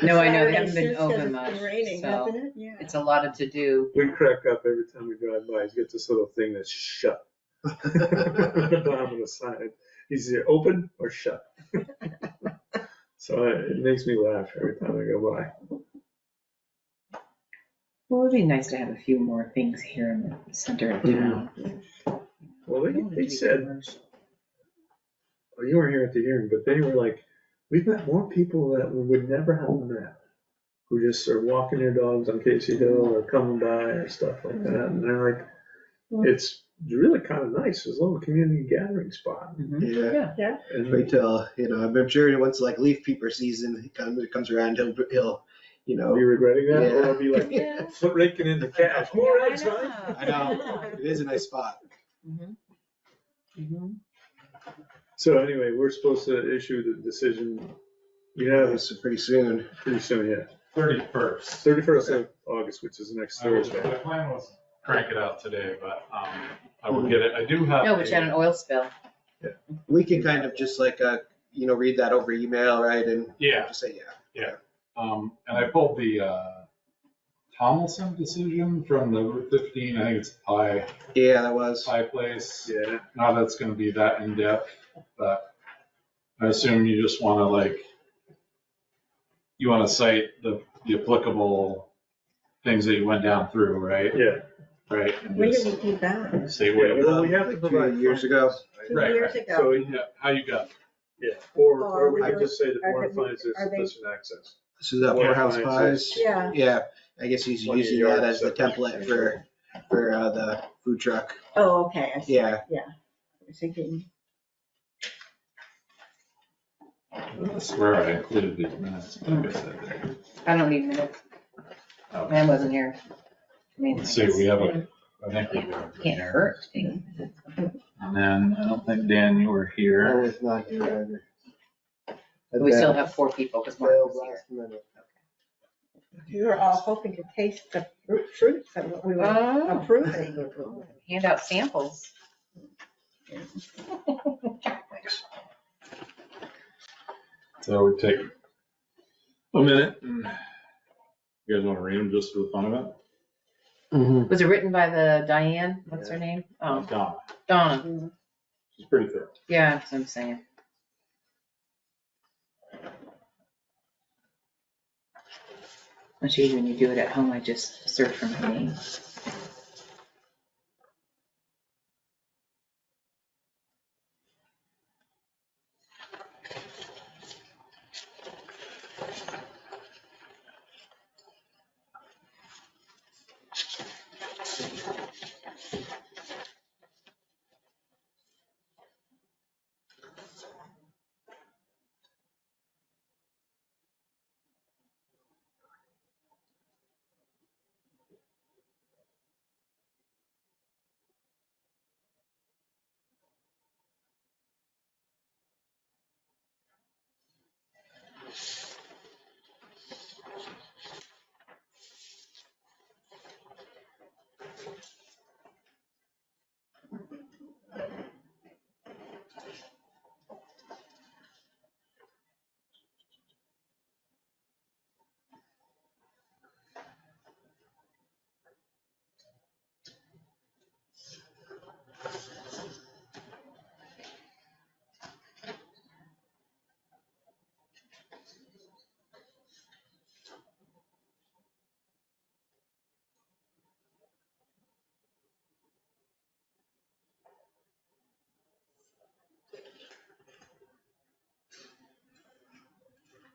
[SPEAKER 2] No, I know, they
[SPEAKER 6] Saturday
[SPEAKER 2] haven't been
[SPEAKER 6] since, 'cause
[SPEAKER 2] open
[SPEAKER 6] it's
[SPEAKER 2] much,
[SPEAKER 6] been raining,
[SPEAKER 2] so
[SPEAKER 6] hasn't it? Yeah.
[SPEAKER 2] It's a lot of to-do.
[SPEAKER 1] We crack up every time we drive by. He's got this little thing that's shut. On the bottom of the sign. He's either open or shut. So it makes me laugh every time I go by.
[SPEAKER 2] Well, it'd be nice to have a few more things here in the center of town.
[SPEAKER 1] Well, they said, well, you weren't here at the hearing, but they were like, we've met more people that we would never have met, who just are walking their dogs on Casey Hill or coming by or stuff like that. And they're like, it's really kind of nice. It's a little community gathering spot.
[SPEAKER 5] Yeah.
[SPEAKER 2] Yeah.
[SPEAKER 1] And
[SPEAKER 5] Wait till, I'm sure once like leaf peeper season comes around, he'll,
[SPEAKER 1] I'll be regretting that, or I'll be like,
[SPEAKER 2] Yeah.
[SPEAKER 1] foot raking in the cash. More eggs,
[SPEAKER 2] I
[SPEAKER 1] huh?
[SPEAKER 5] I know, it is a nice spot.
[SPEAKER 1] So anyway, we're supposed to issue the decision. You have
[SPEAKER 5] It's pretty soon.
[SPEAKER 1] pretty soon, yeah.
[SPEAKER 4] 31st.
[SPEAKER 1] 31st of August, which is next Thursday.
[SPEAKER 4] My plan was crank it out today, but I will get it. I do have.
[SPEAKER 2] No, but you had an oil spill.
[SPEAKER 5] We can kind of just like, read that over email, right? And
[SPEAKER 4] Yeah,
[SPEAKER 5] just say, yeah.
[SPEAKER 4] and I pulled the Tomlinson decision from the Route 15. I think it's Pie
[SPEAKER 5] Yeah, that was.
[SPEAKER 4] Place.
[SPEAKER 1] Yeah,
[SPEAKER 4] Not that it's going to be that in depth, but I assume you just want to you want to cite the applicable things that you went down through, right?
[SPEAKER 1] yeah.
[SPEAKER 4] Right. And
[SPEAKER 6] When did
[SPEAKER 4] just
[SPEAKER 6] we do that?
[SPEAKER 4] say what.
[SPEAKER 1] Well, we have to
[SPEAKER 5] Like
[SPEAKER 1] provide
[SPEAKER 5] 2 years ago.
[SPEAKER 6] 2
[SPEAKER 4] Right,
[SPEAKER 6] years
[SPEAKER 4] right.
[SPEAKER 6] ago.
[SPEAKER 1] So,
[SPEAKER 4] Yeah, how you got it?
[SPEAKER 1] yeah, or we
[SPEAKER 6] Or
[SPEAKER 1] can just say the
[SPEAKER 6] are
[SPEAKER 1] board
[SPEAKER 6] they-
[SPEAKER 1] finds there's
[SPEAKER 6] are they-
[SPEAKER 1] sufficient access.
[SPEAKER 5] This is that
[SPEAKER 1] Yeah,
[SPEAKER 5] poorhouse
[SPEAKER 1] fine,
[SPEAKER 5] pies.
[SPEAKER 6] Yeah.
[SPEAKER 5] Yeah, I guess he's
[SPEAKER 1] 20
[SPEAKER 5] using that
[SPEAKER 1] yards
[SPEAKER 5] as the
[SPEAKER 1] separate.
[SPEAKER 5] template for the food truck.
[SPEAKER 6] Oh, okay, I see.
[SPEAKER 5] Yeah.
[SPEAKER 6] Yeah. I was thinking,
[SPEAKER 4] I swear I included these minutes. Like I said.
[SPEAKER 2] I don't need minutes.
[SPEAKER 4] Okay.
[SPEAKER 2] Man wasn't here. I mean,
[SPEAKER 4] Let's see, we have I think we do.
[SPEAKER 2] Can't hurt.
[SPEAKER 4] And then I don't think, Dan, you were
[SPEAKER 8] I
[SPEAKER 4] here.
[SPEAKER 8] was not here either.
[SPEAKER 2] We still have 4 people because Mark
[SPEAKER 8] Failed
[SPEAKER 2] was here.
[SPEAKER 8] last minute.
[SPEAKER 6] We were all hoping to taste the fruits of what we were
[SPEAKER 2] Oh.
[SPEAKER 6] approving.
[SPEAKER 2] Hand out samples.
[SPEAKER 4] Thanks. So we take a minute. And you guys want to read them just for the fun of it?
[SPEAKER 2] Was it written by the Diane? What's her name? Oh,
[SPEAKER 4] Donna.
[SPEAKER 2] Donna.
[SPEAKER 4] She's pretty thorough.
[SPEAKER 2] Yeah, that's what I'm saying. Much easier when you do it at home. I just search for my name.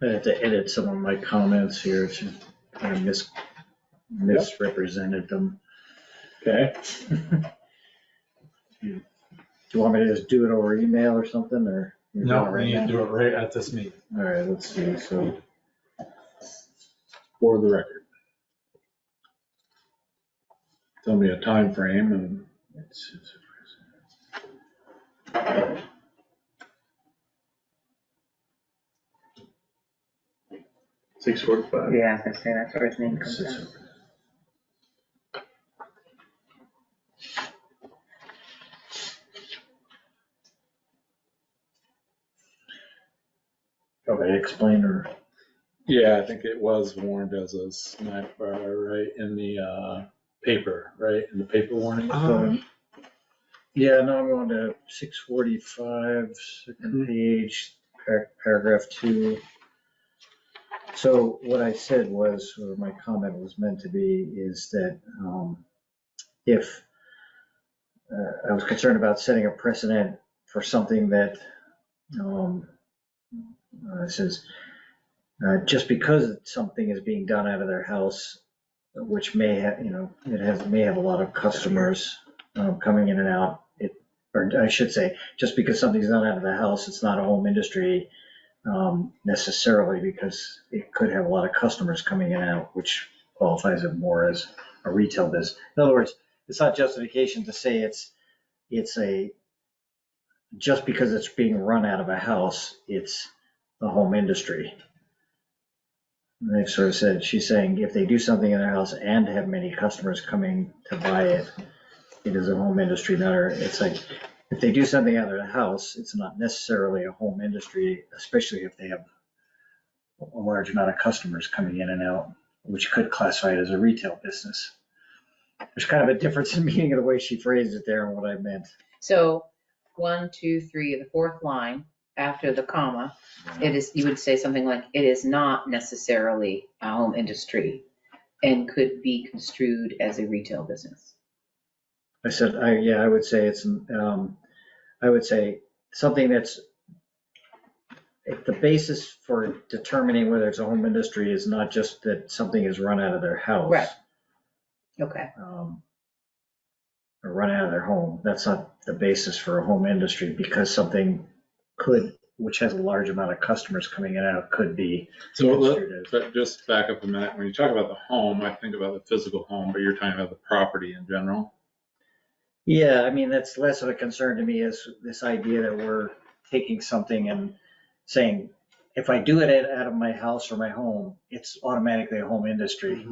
[SPEAKER 7] I have to edit some of my comments here to kind of misrepresented them.
[SPEAKER 4] Okay.
[SPEAKER 7] Do you want me to just do it over email or something, or? you
[SPEAKER 4] No,
[SPEAKER 7] want it
[SPEAKER 4] we need
[SPEAKER 7] now?
[SPEAKER 4] to do it right at this meeting
[SPEAKER 7] All right, let's see, so,
[SPEAKER 4] for the record. Tell me a time frame and it's.
[SPEAKER 1] 6:45.
[SPEAKER 2] Yeah, I was gonna say that's where his name comes from.
[SPEAKER 7] okay, explain or,
[SPEAKER 4] Yeah, I think it was warned as a snack bar, right, in the paper, right, in the paper warning.
[SPEAKER 7] yeah, now I'm going to 645, second page, paragraph 2. So what I said was, or my comment was meant to be, is that if I was concerned about setting a precedent for something that it says, just because something is being done out of their house, which may have, may have a lot of customers coming in and out. Or I should say, just because something's done out of the house, it's not a home industry necessarily, because it could have a lot of customers coming in and out, which qualifies it more as a retail business. In other words, it's not justification to say it's just because it's being run out of a house, it's a home industry. And they've sort of said, she's saying if they do something in their house and have many customers coming to buy it, it is a home industry matter. It's like, if they do something out of the house, it's not necessarily a home industry, especially if they have a large amount of customers coming in and out, which could classify it as a retail business. There's kind of a difference in meaning of the way she phrased it there and what I meant.
[SPEAKER 2] So 1, 2, 3, the fourth line after the comma, it is, you would say something like, it is not necessarily a home industry and could be construed as a retail business.
[SPEAKER 7] I said, I would say it's, I would say something that's, if the basis for determining whether it's a home industry is not just that something is run out of their house.
[SPEAKER 2] Right. Okay.
[SPEAKER 7] Or run out of their home, that's not the basis for a home industry, because something could, which has a large amount of customers coming in and out, could be
[SPEAKER 4] So
[SPEAKER 7] construed as.
[SPEAKER 4] but just back up a minute. When you talk about the home, I think about the physical home, but you're talking about the property in general.
[SPEAKER 7] Yeah, I mean, that's less of a concern to me, is this idea that we're taking something and saying, if I do it out of my house or my home, it's automatically a home industry.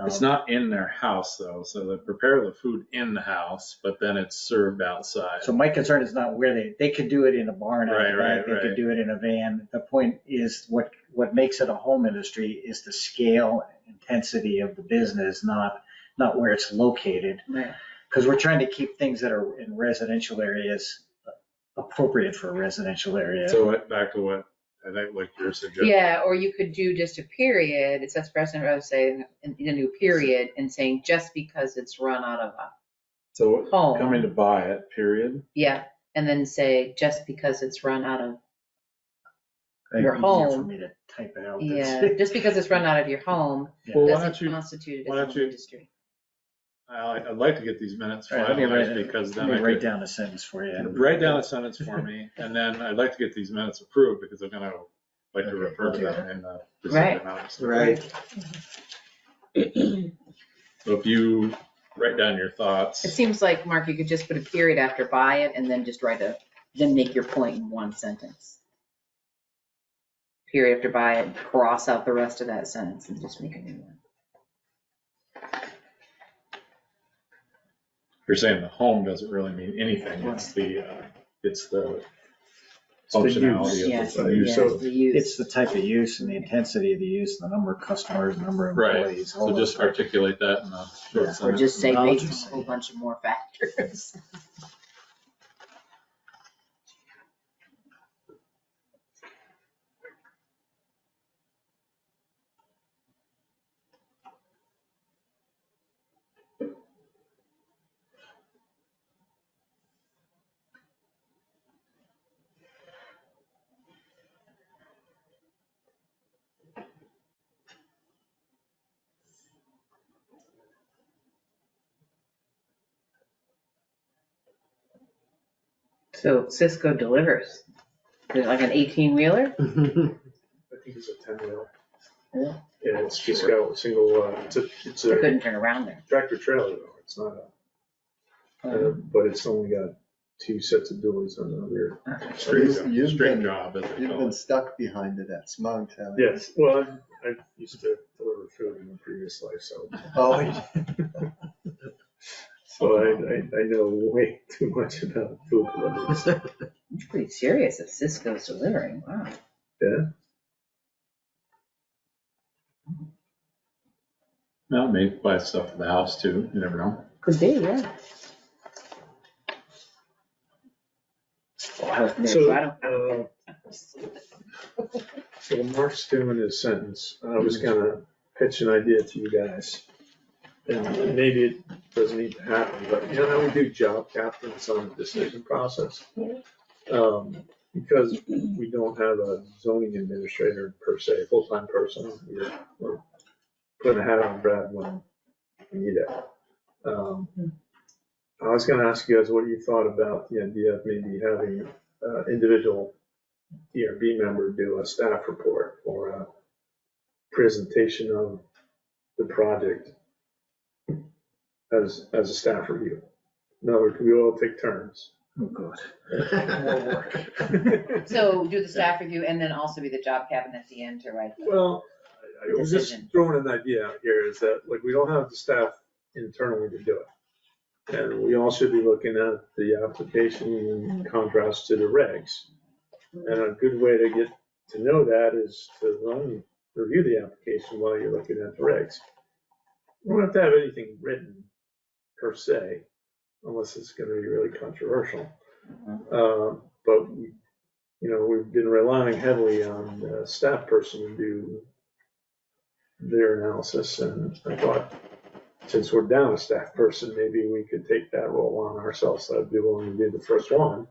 [SPEAKER 4] It's not in their house though, so they prepare the food in the house, but then it's served outside.
[SPEAKER 7] So my concern is not where they could do it in a barn out the
[SPEAKER 4] Right,
[SPEAKER 7] back, they
[SPEAKER 4] right.
[SPEAKER 7] could do it in a van. The point is what makes it a home industry is the scale and intensity of the business, not where it's located.
[SPEAKER 2] Right.
[SPEAKER 7] Because we're trying to keep things that are in residential areas appropriate for a residential area.
[SPEAKER 4] So back to what I think like you're suggesting.
[SPEAKER 2] Yeah, or you could do just a period, it sets precedent rather than saying in a new period and saying just because it's run out of a
[SPEAKER 4] So
[SPEAKER 2] home.
[SPEAKER 4] coming to buy it, period.
[SPEAKER 2] Yeah, and then say just because it's run out of, your
[SPEAKER 7] Easier
[SPEAKER 2] home.
[SPEAKER 7] For me to type it out.
[SPEAKER 2] yeah, just because it's run out of your home
[SPEAKER 4] Well, why
[SPEAKER 2] doesn't
[SPEAKER 4] don't you,
[SPEAKER 2] constitute it
[SPEAKER 4] why
[SPEAKER 2] as a
[SPEAKER 4] don't
[SPEAKER 2] home
[SPEAKER 4] you-
[SPEAKER 2] industry.
[SPEAKER 4] I'd like to get these minutes
[SPEAKER 7] All right, let me write
[SPEAKER 4] finalized
[SPEAKER 7] it-
[SPEAKER 4] because then
[SPEAKER 7] Let
[SPEAKER 4] I
[SPEAKER 7] me write
[SPEAKER 4] could
[SPEAKER 7] down a sentence for you.
[SPEAKER 4] write down a sentence for me, and then I'd like to get these minutes approved because I'm gonna like to
[SPEAKER 7] Okay,
[SPEAKER 4] refer to
[SPEAKER 7] okay.
[SPEAKER 4] them in the
[SPEAKER 2] Right.
[SPEAKER 4] decision notes.
[SPEAKER 5] Right.
[SPEAKER 4] So if you write down your thoughts.
[SPEAKER 2] It seems like, Mark, you could just put a period after buy it and then just then make your point in one sentence. Period after buy it, cross out the rest of that sentence and just make a new one.
[SPEAKER 4] You're saying the home doesn't really mean anything, it's the functionality
[SPEAKER 2] Yeah,
[SPEAKER 4] of the use.
[SPEAKER 2] yeah, the use.
[SPEAKER 7] It's the type of use and the intensity of the use, the number of customers, the number of
[SPEAKER 4] Right,
[SPEAKER 7] employees. all
[SPEAKER 4] so
[SPEAKER 7] those
[SPEAKER 4] just
[SPEAKER 7] things.
[SPEAKER 4] articulate that in a short
[SPEAKER 2] Or
[SPEAKER 4] sentence.
[SPEAKER 2] just say
[SPEAKER 7] I'll
[SPEAKER 2] based on
[SPEAKER 7] just
[SPEAKER 2] a whole bunch of more factors. So Cisco delivers. Is it like an 18-wheeler?
[SPEAKER 1] I think it's a 10-wheel.
[SPEAKER 2] Yeah.
[SPEAKER 1] Yeah, it's just got a single, it's
[SPEAKER 2] I
[SPEAKER 1] a
[SPEAKER 2] couldn't turn around there.
[SPEAKER 1] tractor trailer though, it's not but it's only got 2 sets of doors on the rear.
[SPEAKER 8] You've
[SPEAKER 4] Straight
[SPEAKER 8] been-
[SPEAKER 4] job, as they
[SPEAKER 8] You've
[SPEAKER 4] call
[SPEAKER 8] been
[SPEAKER 4] it.
[SPEAKER 8] stuck behind it at Smugs, haven't you?
[SPEAKER 1] Yes, well, I used to deliver food in my previous life, so
[SPEAKER 8] Oh,
[SPEAKER 1] so I know way too much about food deliveries.
[SPEAKER 2] It's pretty serious if Cisco's delivering. Wow.
[SPEAKER 1] Yeah,
[SPEAKER 4] Well, maybe buy stuff for the house too, you never know.
[SPEAKER 2] Could be, yeah. I was there,
[SPEAKER 1] so,
[SPEAKER 2] so I don't.
[SPEAKER 1] so Mark's doing his sentence. I was gonna pitch an idea to you guys. And maybe it doesn't need to happen, but you know how we do job captains on the decision process? Because we don't have a zoning administrator per se, full-time person, we're putting a hat on Brad when we need it. I was gonna ask you guys what you thought about the idea of maybe having individual ERB member do a staff report or a presentation of the project as a staff review. In other words, we all take turns.
[SPEAKER 7] Oh, God.
[SPEAKER 2] So do the staff review and then also be the job cabinet at the end to write the.
[SPEAKER 1] Well, I was just
[SPEAKER 2] Decision.
[SPEAKER 1] throwing an idea out here is that, like, we don't have the staff internally to do it. And we all should be looking at the application in contrast to the regs. And a good way to get to know that is to review the application while you're looking at the regs. We don't have to have anything written per se, unless it's gonna be really controversial. But we've been relying heavily on a staff person to do their analysis, and I thought, since we're down a staff person, maybe we could take that role on ourselves. I'd be willing to do the first one.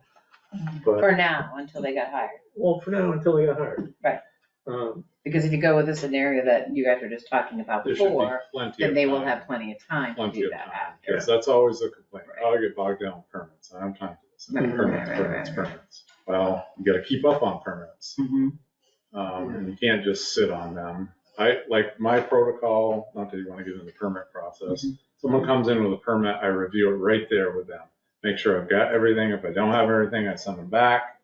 [SPEAKER 1] But,
[SPEAKER 2] For now, until they got hired.
[SPEAKER 1] well, for now, until they got hired.
[SPEAKER 2] Right.
[SPEAKER 1] Um,
[SPEAKER 2] Because if you go with the scenario that you guys were just talking about
[SPEAKER 4] There should be
[SPEAKER 2] before,
[SPEAKER 4] plenty
[SPEAKER 2] then
[SPEAKER 4] of
[SPEAKER 2] they will
[SPEAKER 4] time.
[SPEAKER 2] have plenty of time to
[SPEAKER 4] Plenty
[SPEAKER 2] do
[SPEAKER 4] of
[SPEAKER 2] that
[SPEAKER 4] time.
[SPEAKER 2] after.
[SPEAKER 4] Yes, that's always the complaint.
[SPEAKER 2] Right.
[SPEAKER 4] Oh, I get bogged down with permits. I don't have time for this.
[SPEAKER 2] Right,
[SPEAKER 4] Permits,
[SPEAKER 2] right,
[SPEAKER 4] permits,
[SPEAKER 2] right,
[SPEAKER 4] permits. Well, you gotta keep up on permits.
[SPEAKER 2] Mhm.
[SPEAKER 4] And you can't just sit on them. Like my protocol, not that you want to get into the permit process. Someone comes in with a permit, I review it right there with them. Make sure I've got everything. If I don't have everything, I send them back.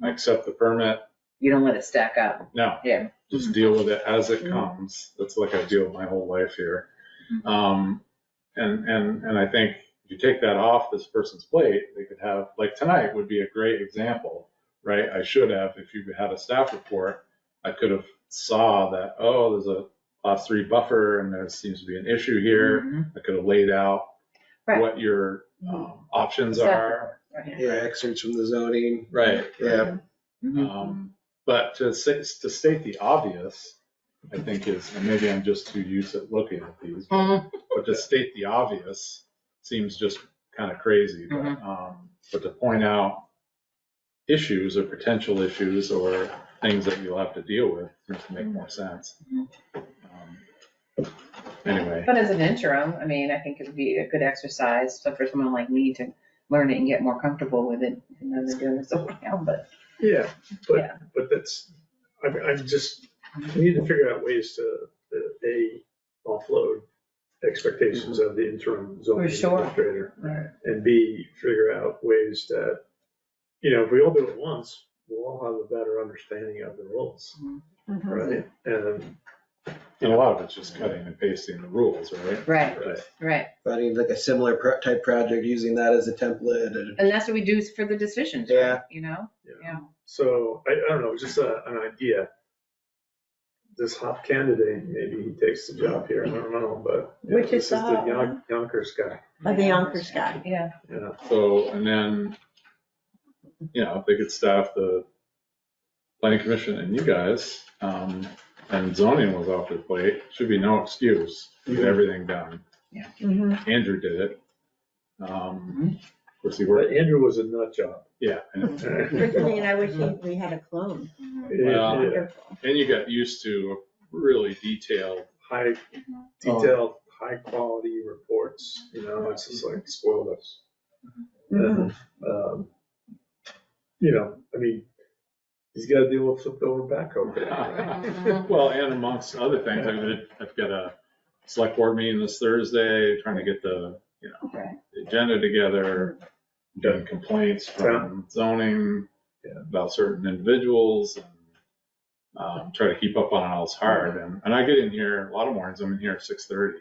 [SPEAKER 4] I accept the permit.
[SPEAKER 2] You don't let it stack up.
[SPEAKER 4] No,
[SPEAKER 2] Yeah.
[SPEAKER 4] just deal with it as it comes. That's like I deal with my whole life here. And I think if you take that off this person's plate, they could have, like tonight would be a great example, right? I should have, if you had a staff report, I could have saw that, oh, there's a class 3 buffer and there seems to be an issue here. I could have laid out
[SPEAKER 2] Right.
[SPEAKER 4] what your options are.
[SPEAKER 2] Right.
[SPEAKER 5] Yeah, excerpts from the zoning.
[SPEAKER 4] Right.
[SPEAKER 5] Yeah.
[SPEAKER 4] But to state the obvious, I think is, and maybe I'm just too used to looking at these, but to state the obvious seems just kind of crazy. But to point out issues or potential issues or things that you'll have to deal with seems to make more sense. Anyway.
[SPEAKER 2] But as an interim, I mean, I think it would be a good exercise, so for someone like me to learn it and get more comfortable with it, and then they're doing this over now, but.
[SPEAKER 1] Yeah, but that's, I'm just, we need to figure out ways to, offload expectations of the interim zoning
[SPEAKER 2] For sure.
[SPEAKER 1] administrator.
[SPEAKER 2] Right.
[SPEAKER 1] And B, figure out ways that, if we all do it once, we'll all have a better understanding of the rules, right?
[SPEAKER 4] And a lot of it's just cutting and pasting the rules, right?
[SPEAKER 2] Right.
[SPEAKER 5] Finding like a similar type project, using that as a template.
[SPEAKER 2] And that's what we do for the decisions,
[SPEAKER 5] Yeah.
[SPEAKER 2] right? Yeah.
[SPEAKER 1] So, I don't know, just an idea. This hot candidate, maybe he takes the job here, I don't know, but.
[SPEAKER 6] Which
[SPEAKER 1] this
[SPEAKER 6] is the hot one?
[SPEAKER 1] Yonkers guy.
[SPEAKER 6] Like the Yonkers guy.
[SPEAKER 2] Yeah.
[SPEAKER 1] Yeah.
[SPEAKER 4] So, and then, if they could staff the planning commission and you guys, and zoning was off their plate, should be no excuse to get everything done. Andrew did it. Of course he
[SPEAKER 1] But
[SPEAKER 4] worked,
[SPEAKER 1] Andrew was a nut job.
[SPEAKER 4] yeah. And
[SPEAKER 6] I wish we had a clone.
[SPEAKER 1] Yeah.
[SPEAKER 6] Wonderful.
[SPEAKER 4] you got used to a really detailed,
[SPEAKER 1] High quality reports, it's just like spoiled us. And, I mean, he's got to deal with flipped over backhoe. Right?
[SPEAKER 4] well, and amongst other things, I've got a select board meeting this Thursday, trying to get the agenda together, getting complaints from zoning about certain individuals, and try to keep up on it all is hard. And I get in here, a lot of mornings I'm in here at 6:30,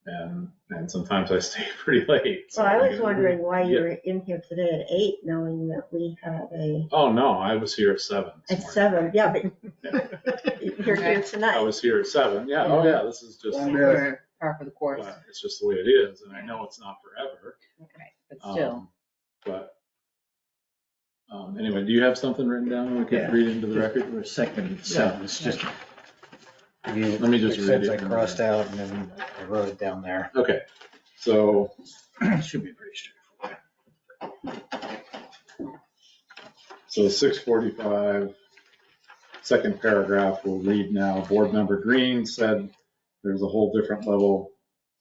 [SPEAKER 4] and sometimes I stay pretty late. So
[SPEAKER 6] Well, I was wondering why you were in here today at 8, knowing that we had
[SPEAKER 4] Oh, no, I was here at 7.
[SPEAKER 6] at 7. Yeah, but you're here
[SPEAKER 4] I
[SPEAKER 6] tonight.
[SPEAKER 4] was here at 7, yeah, oh yeah, this is just,
[SPEAKER 2] Par for the course.
[SPEAKER 4] but it's just the way it is, and I know it's not forever.
[SPEAKER 2] Right. But still.
[SPEAKER 4] But, anyway, do you have something written down we can read into the record?
[SPEAKER 7] The second sentence, just.
[SPEAKER 4] Let me just read it.
[SPEAKER 7] I crossed out and then I wrote it down there.
[SPEAKER 4] Okay, so,
[SPEAKER 7] Should be pretty straightforward.
[SPEAKER 4] so 645, second paragraph, we'll read now. Board member Green said there's a whole different level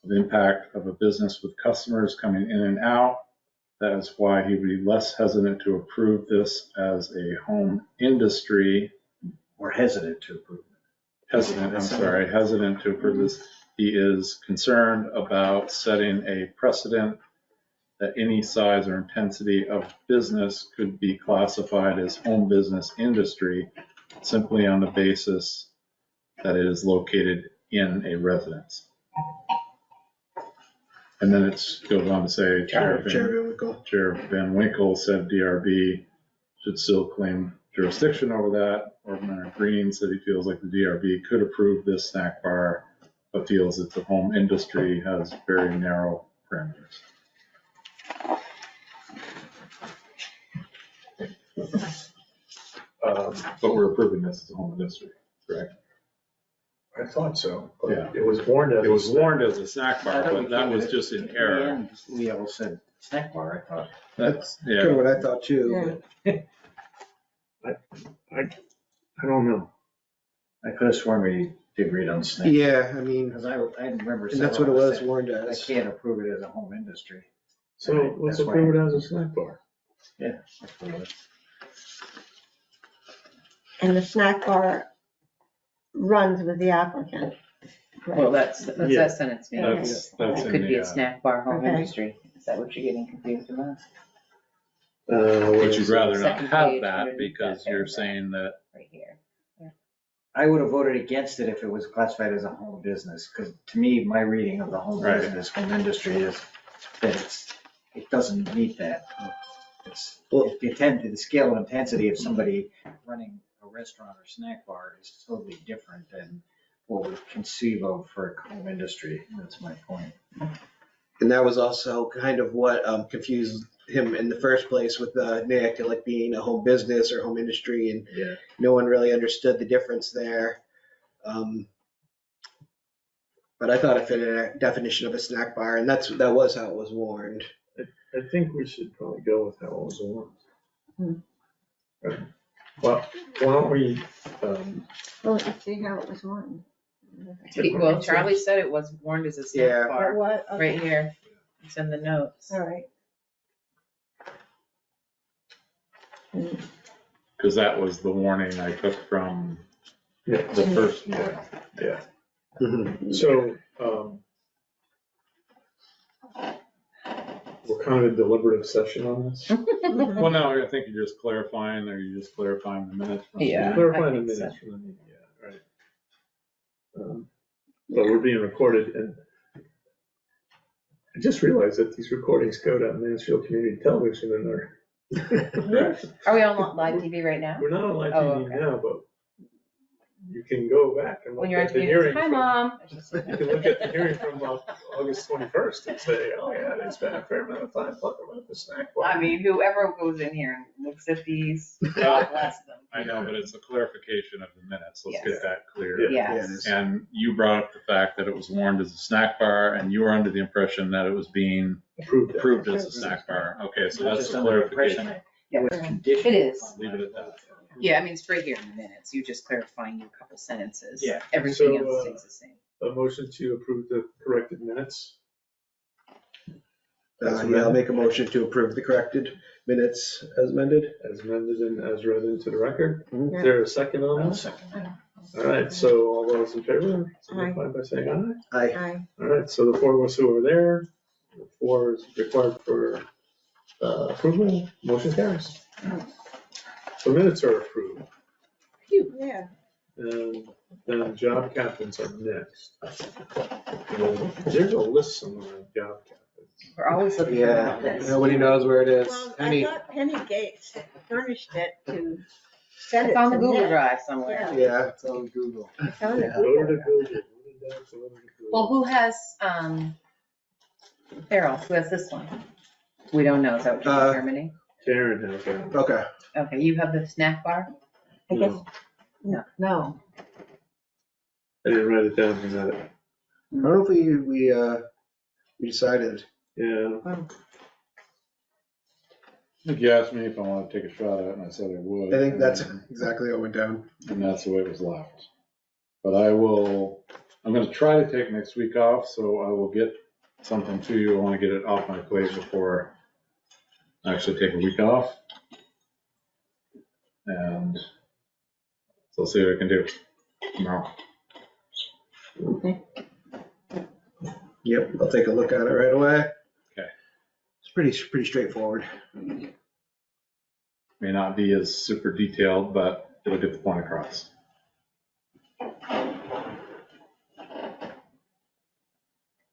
[SPEAKER 4] of impact of a business with customers coming in and out. That is why he would be less hesitant to approve this as a home industry.
[SPEAKER 7] Or hesitant to approve.
[SPEAKER 4] Hesitant to approve this. He is concerned about setting a precedent that any size or intensity of business could be classified as home business industry simply on the basis that it is located in a residence. And then it goes on to say, Chair Van Winkle said DRB should still claim jurisdiction over that. Alderman Green said he feels like the DRB could approve this snack bar, but feels that the home industry has very narrow parameters. But we're approving this as a home industry, correct?
[SPEAKER 1] I thought so. But
[SPEAKER 4] Yeah.
[SPEAKER 1] It was warned as.
[SPEAKER 4] It was warned as a snack bar, but that was just in error.
[SPEAKER 7] We all said snack bar, I thought.
[SPEAKER 4] That's,
[SPEAKER 5] Kind of
[SPEAKER 4] yeah,
[SPEAKER 5] what I thought too.
[SPEAKER 1] I don't know.
[SPEAKER 7] I could have sworn we did read on
[SPEAKER 5] But
[SPEAKER 7] snack.
[SPEAKER 5] yeah, I mean,
[SPEAKER 7] Because I remember.
[SPEAKER 5] and that's what it was
[SPEAKER 7] saying,
[SPEAKER 5] warned
[SPEAKER 7] I
[SPEAKER 5] as.
[SPEAKER 7] can't approve it as a home industry.
[SPEAKER 1] So
[SPEAKER 7] Right,
[SPEAKER 1] let's
[SPEAKER 7] that's
[SPEAKER 1] approve it as a snack bar.
[SPEAKER 7] Yeah. that's what it was.
[SPEAKER 6] And the snack bar runs with the applicant. Right.
[SPEAKER 2] Well, that's that sentence.
[SPEAKER 4] that's
[SPEAKER 2] It
[SPEAKER 4] in
[SPEAKER 2] could be
[SPEAKER 4] the,
[SPEAKER 2] a snack bar home
[SPEAKER 6] Okay.
[SPEAKER 2] industry. Is that what you're getting confused about?
[SPEAKER 4] But you'd rather not
[SPEAKER 2] Second
[SPEAKER 4] have
[SPEAKER 2] page
[SPEAKER 4] that
[SPEAKER 2] underneath
[SPEAKER 4] because
[SPEAKER 2] that
[SPEAKER 4] you're
[SPEAKER 2] paragraph.
[SPEAKER 4] saying that,
[SPEAKER 2] Right here.
[SPEAKER 7] I would have voted against it if it was classified as a home business, because to me, my reading of the home
[SPEAKER 4] Right.
[SPEAKER 7] business, home industry is that it doesn't meet that. It's, the scale of intensity of somebody running a restaurant or snack bar is totally different than what we conceive of for a home industry. That's my point.
[SPEAKER 5] And that was also kind of what confused him in the first place with Nick, like being a home business or home industry, and
[SPEAKER 1] Yeah.
[SPEAKER 5] no one really understood the difference there. But I thought it fit a definition of a snack bar, and that was how it was warned.
[SPEAKER 1] I think we should probably go with how it was warned.
[SPEAKER 6] Hmm.
[SPEAKER 1] Well, why don't we,
[SPEAKER 6] Well, let's see how it was warned.
[SPEAKER 2] Well, Charlie said it was warned as a
[SPEAKER 5] Yeah.
[SPEAKER 2] snack
[SPEAKER 6] But
[SPEAKER 2] bar,
[SPEAKER 6] what? Okay.
[SPEAKER 2] right here. It's in the notes.
[SPEAKER 6] All right.
[SPEAKER 4] because that was the warning I took from
[SPEAKER 1] yeah,
[SPEAKER 4] the first one.
[SPEAKER 1] yeah.
[SPEAKER 5] Mhm.
[SPEAKER 1] So, we're kind of a deliberative session on this.
[SPEAKER 4] Well, no, I think you're just clarifying, or you're just clarifying the minutes. from the
[SPEAKER 2] Yeah.
[SPEAKER 4] meeting.
[SPEAKER 1] Clarifying the
[SPEAKER 2] I think
[SPEAKER 1] minutes from the meeting, yeah, right. But we're being recorded, and I just realized that these recordings go to Mansfield Community Television, and they're,
[SPEAKER 2] Are we on live TV right now?
[SPEAKER 1] we're not on live
[SPEAKER 2] Oh,
[SPEAKER 1] TV
[SPEAKER 2] okay.
[SPEAKER 1] now, but you can go back and
[SPEAKER 2] When
[SPEAKER 1] look
[SPEAKER 2] you're on
[SPEAKER 1] at the
[SPEAKER 2] TV,
[SPEAKER 1] hearing.
[SPEAKER 2] hi,
[SPEAKER 1] from-
[SPEAKER 2] Mom.
[SPEAKER 1] You can look at the hearing from August 21st and say, oh yeah, they spent a fair amount of time talking about the snack bar.
[SPEAKER 2] I mean, whoever goes in here and looks at these, God bless them.
[SPEAKER 4] I know, but it's a clarification of the minutes. Let's get that clear.
[SPEAKER 1] Yeah.
[SPEAKER 2] Yes.
[SPEAKER 4] And you brought up the fact that it was warned as a snack bar, and you were under the impression that it was being
[SPEAKER 1] Approved that.
[SPEAKER 4] approved as a snack bar. Okay, so that's
[SPEAKER 7] Just
[SPEAKER 4] the
[SPEAKER 7] under the impression
[SPEAKER 4] clarification.
[SPEAKER 7] It was conditional.
[SPEAKER 2] It is.
[SPEAKER 7] upon
[SPEAKER 4] Leave it at that.
[SPEAKER 2] Yeah, I mean, it's right here in the minutes. You're just clarifying your couple sentences.
[SPEAKER 7] Yeah.
[SPEAKER 2] Everything
[SPEAKER 1] So,
[SPEAKER 2] else stays the same.
[SPEAKER 1] A motion to approve the corrected minutes.
[SPEAKER 5] Yeah, I'll make a motion to approve the corrected minutes as amended.
[SPEAKER 1] As amended and as read into the record.
[SPEAKER 5] Mhm.
[SPEAKER 1] Is there a second on
[SPEAKER 7] I'll
[SPEAKER 1] this?
[SPEAKER 7] second.
[SPEAKER 1] All right, so all those in favor, signify by saying aye.
[SPEAKER 5] Aye.
[SPEAKER 6] Aye.
[SPEAKER 1] All right, so the 4 of us who are there, the 4 is required for approval, motion carries. The minutes are approved,
[SPEAKER 6] Yeah.
[SPEAKER 1] and then job captains are next. And there's a list somewhere of job captains.
[SPEAKER 2] We're always looking for
[SPEAKER 5] Yeah,
[SPEAKER 2] this.
[SPEAKER 5] nobody knows where it is.
[SPEAKER 6] Well, I
[SPEAKER 5] Penny,
[SPEAKER 6] thought Penny Gates furnished it to send it
[SPEAKER 2] It's on the
[SPEAKER 6] to
[SPEAKER 2] Google
[SPEAKER 6] Nick.
[SPEAKER 2] Drive somewhere.
[SPEAKER 6] Yeah.
[SPEAKER 5] yeah.
[SPEAKER 8] It's on Google.
[SPEAKER 6] It's on the
[SPEAKER 5] Yeah.
[SPEAKER 1] Go to
[SPEAKER 6] Google.
[SPEAKER 1] the Google.
[SPEAKER 2] Well, who has, Farrell, who has this one? We don't know, is that what you're determining?
[SPEAKER 1] Karen has that.
[SPEAKER 5] Okay.
[SPEAKER 2] Okay, you have the snack bar?
[SPEAKER 6] I guess,
[SPEAKER 2] No.
[SPEAKER 6] no.
[SPEAKER 1] I didn't write it down, I got it.
[SPEAKER 5] I don't know if we decided.
[SPEAKER 1] Yeah,
[SPEAKER 4] I think you asked me if I wanted to take a shot at it, and I said I would.
[SPEAKER 5] I think that's exactly how it went down.
[SPEAKER 4] And that's the way it was left. But I'm gonna try to take next week off, so I will get something to you. I wanna get it off my plate before I actually take a week off. And so I'll see what I can do tomorrow.
[SPEAKER 5] Yep, I'll take a look at it right away.
[SPEAKER 4] Okay.
[SPEAKER 5] It's pretty straightforward.
[SPEAKER 4] May not be as super detailed, but it'll get the point across.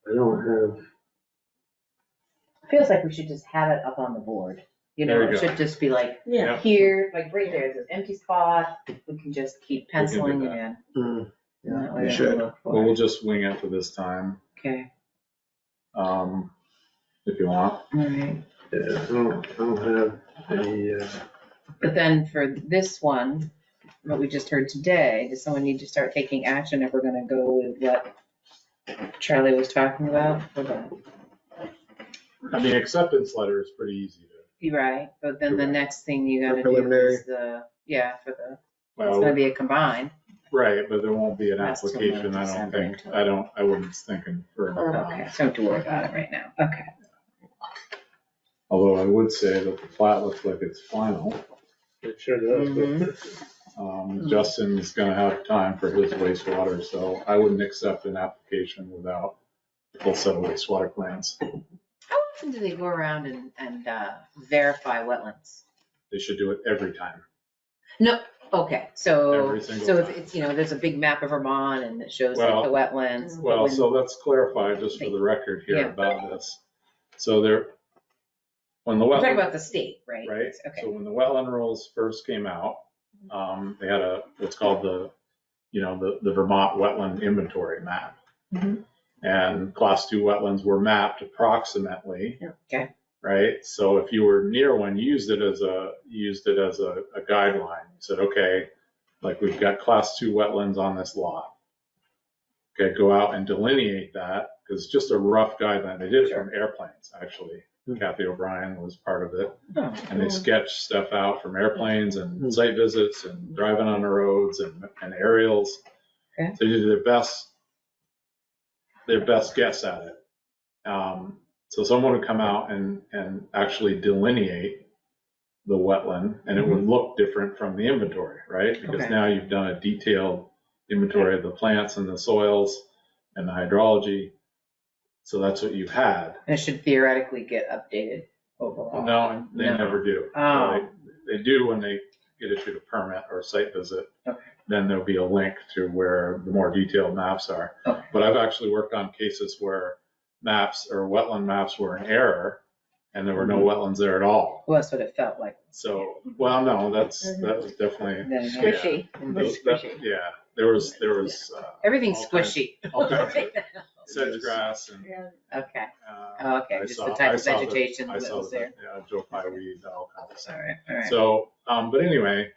[SPEAKER 1] I don't have,
[SPEAKER 2] Feels like we should just have it up on the board. You know,
[SPEAKER 4] There you
[SPEAKER 2] it
[SPEAKER 4] go.
[SPEAKER 2] should just be like
[SPEAKER 6] Yeah.
[SPEAKER 2] here, like right there, there's an empty spot. We can just keep
[SPEAKER 4] can do
[SPEAKER 2] penciling it
[SPEAKER 4] that.
[SPEAKER 2] in.
[SPEAKER 5] Mm.
[SPEAKER 2] And that way
[SPEAKER 5] you
[SPEAKER 2] I
[SPEAKER 5] should.
[SPEAKER 2] can look for
[SPEAKER 4] Well,
[SPEAKER 2] it.
[SPEAKER 4] we'll just wing it for this time,
[SPEAKER 2] Okay,
[SPEAKER 4] if you want.
[SPEAKER 2] all right.
[SPEAKER 1] yeah, I don't have any,
[SPEAKER 2] But then for this one, what we just heard today, does someone need to start taking action if we're gonna go with what Charlie was talking about? For the-
[SPEAKER 4] I mean, acceptance letter is pretty easy to,
[SPEAKER 2] You're right, but then the
[SPEAKER 4] Correct.
[SPEAKER 2] next thing you gotta do
[SPEAKER 5] preliminary.
[SPEAKER 2] is the, for the, it's
[SPEAKER 4] well,
[SPEAKER 2] gonna be a combined.
[SPEAKER 4] right, but there won't be an
[SPEAKER 2] That's till
[SPEAKER 4] application, I don't
[SPEAKER 2] December.
[SPEAKER 4] think. I wasn't thinking for an
[SPEAKER 2] Okay, so don't have to worry about it right now. Okay.
[SPEAKER 4] Although I would say that the plat looks like it's final.
[SPEAKER 1] it sure does,
[SPEAKER 2] Mm-hmm.
[SPEAKER 1] but
[SPEAKER 4] Justin's gonna have time for his wastewater, so I wouldn't accept an application without a full set of wastewater plans.
[SPEAKER 2] often do they go around and verify wetlands?
[SPEAKER 4] They should do it every time.
[SPEAKER 2] No, okay, so,
[SPEAKER 4] Every single
[SPEAKER 2] so if
[SPEAKER 4] time.
[SPEAKER 2] it's, there's a big map of Vermont and it shows like the wetlands. but
[SPEAKER 4] Well,
[SPEAKER 2] when-
[SPEAKER 4] so let's clarify just for the record here
[SPEAKER 2] Yeah.
[SPEAKER 4] about this. So when the
[SPEAKER 2] We're talking
[SPEAKER 4] wetland,
[SPEAKER 2] about the state, right?
[SPEAKER 4] right? So
[SPEAKER 2] Okay,
[SPEAKER 4] when the wetland rules first came out, they had what's called the Vermont wetland inventory map.
[SPEAKER 2] Mhm.
[SPEAKER 4] And class 2 wetlands were mapped approximately.
[SPEAKER 2] okay,
[SPEAKER 4] Right? So if you were near one, you used it as a guideline. You said, okay, like we've got class 2 wetlands on this lot. Okay, go out and delineate that, because it's just a rough guideline. They did it from airplanes, actually. Kathy O'Brien was part of it.
[SPEAKER 2] Oh,
[SPEAKER 4] And they sketched stuff out from airplanes and site visits and driving on the roads and aerials.
[SPEAKER 2] Okay.
[SPEAKER 4] So they did their best guess at it. So someone would come out and actually delineate the wetland, and it would look different from the inventory, right? Because
[SPEAKER 2] Okay.
[SPEAKER 4] now you've done a detailed inventory of the plants and the soils and the hydrology. So that's what you had.
[SPEAKER 2] and it should theoretically get updated overall.
[SPEAKER 4] No, they
[SPEAKER 2] No.
[SPEAKER 4] never do.
[SPEAKER 2] Oh.
[SPEAKER 4] They do when they get issued a permit or a site visit.
[SPEAKER 2] Okay.
[SPEAKER 4] Then there'll be a link to where the more detailed maps are.
[SPEAKER 2] Okay.
[SPEAKER 4] But I've actually worked on cases where maps or wetland maps were in error and there were no wetlands there at all.
[SPEAKER 2] Well, that's what it felt like.
[SPEAKER 4] So, well, no, that was definitely.
[SPEAKER 2] Then-
[SPEAKER 6] Squishy.
[SPEAKER 4] Yeah, there was
[SPEAKER 2] Everything's
[SPEAKER 4] all kinds-
[SPEAKER 2] squishy.
[SPEAKER 4] all kinds of sedge grass and.
[SPEAKER 2] Okay,
[SPEAKER 4] uh,
[SPEAKER 2] okay,
[SPEAKER 4] I
[SPEAKER 2] just
[SPEAKER 4] saw-
[SPEAKER 2] the type
[SPEAKER 4] I
[SPEAKER 2] of
[SPEAKER 4] saw the-
[SPEAKER 2] vegetation
[SPEAKER 4] I
[SPEAKER 2] that
[SPEAKER 4] saw
[SPEAKER 2] was
[SPEAKER 4] the,
[SPEAKER 2] there.
[SPEAKER 4] yeah, Joe Pye weed, all kinds of stuff.
[SPEAKER 2] All right.
[SPEAKER 4] So, but anyway,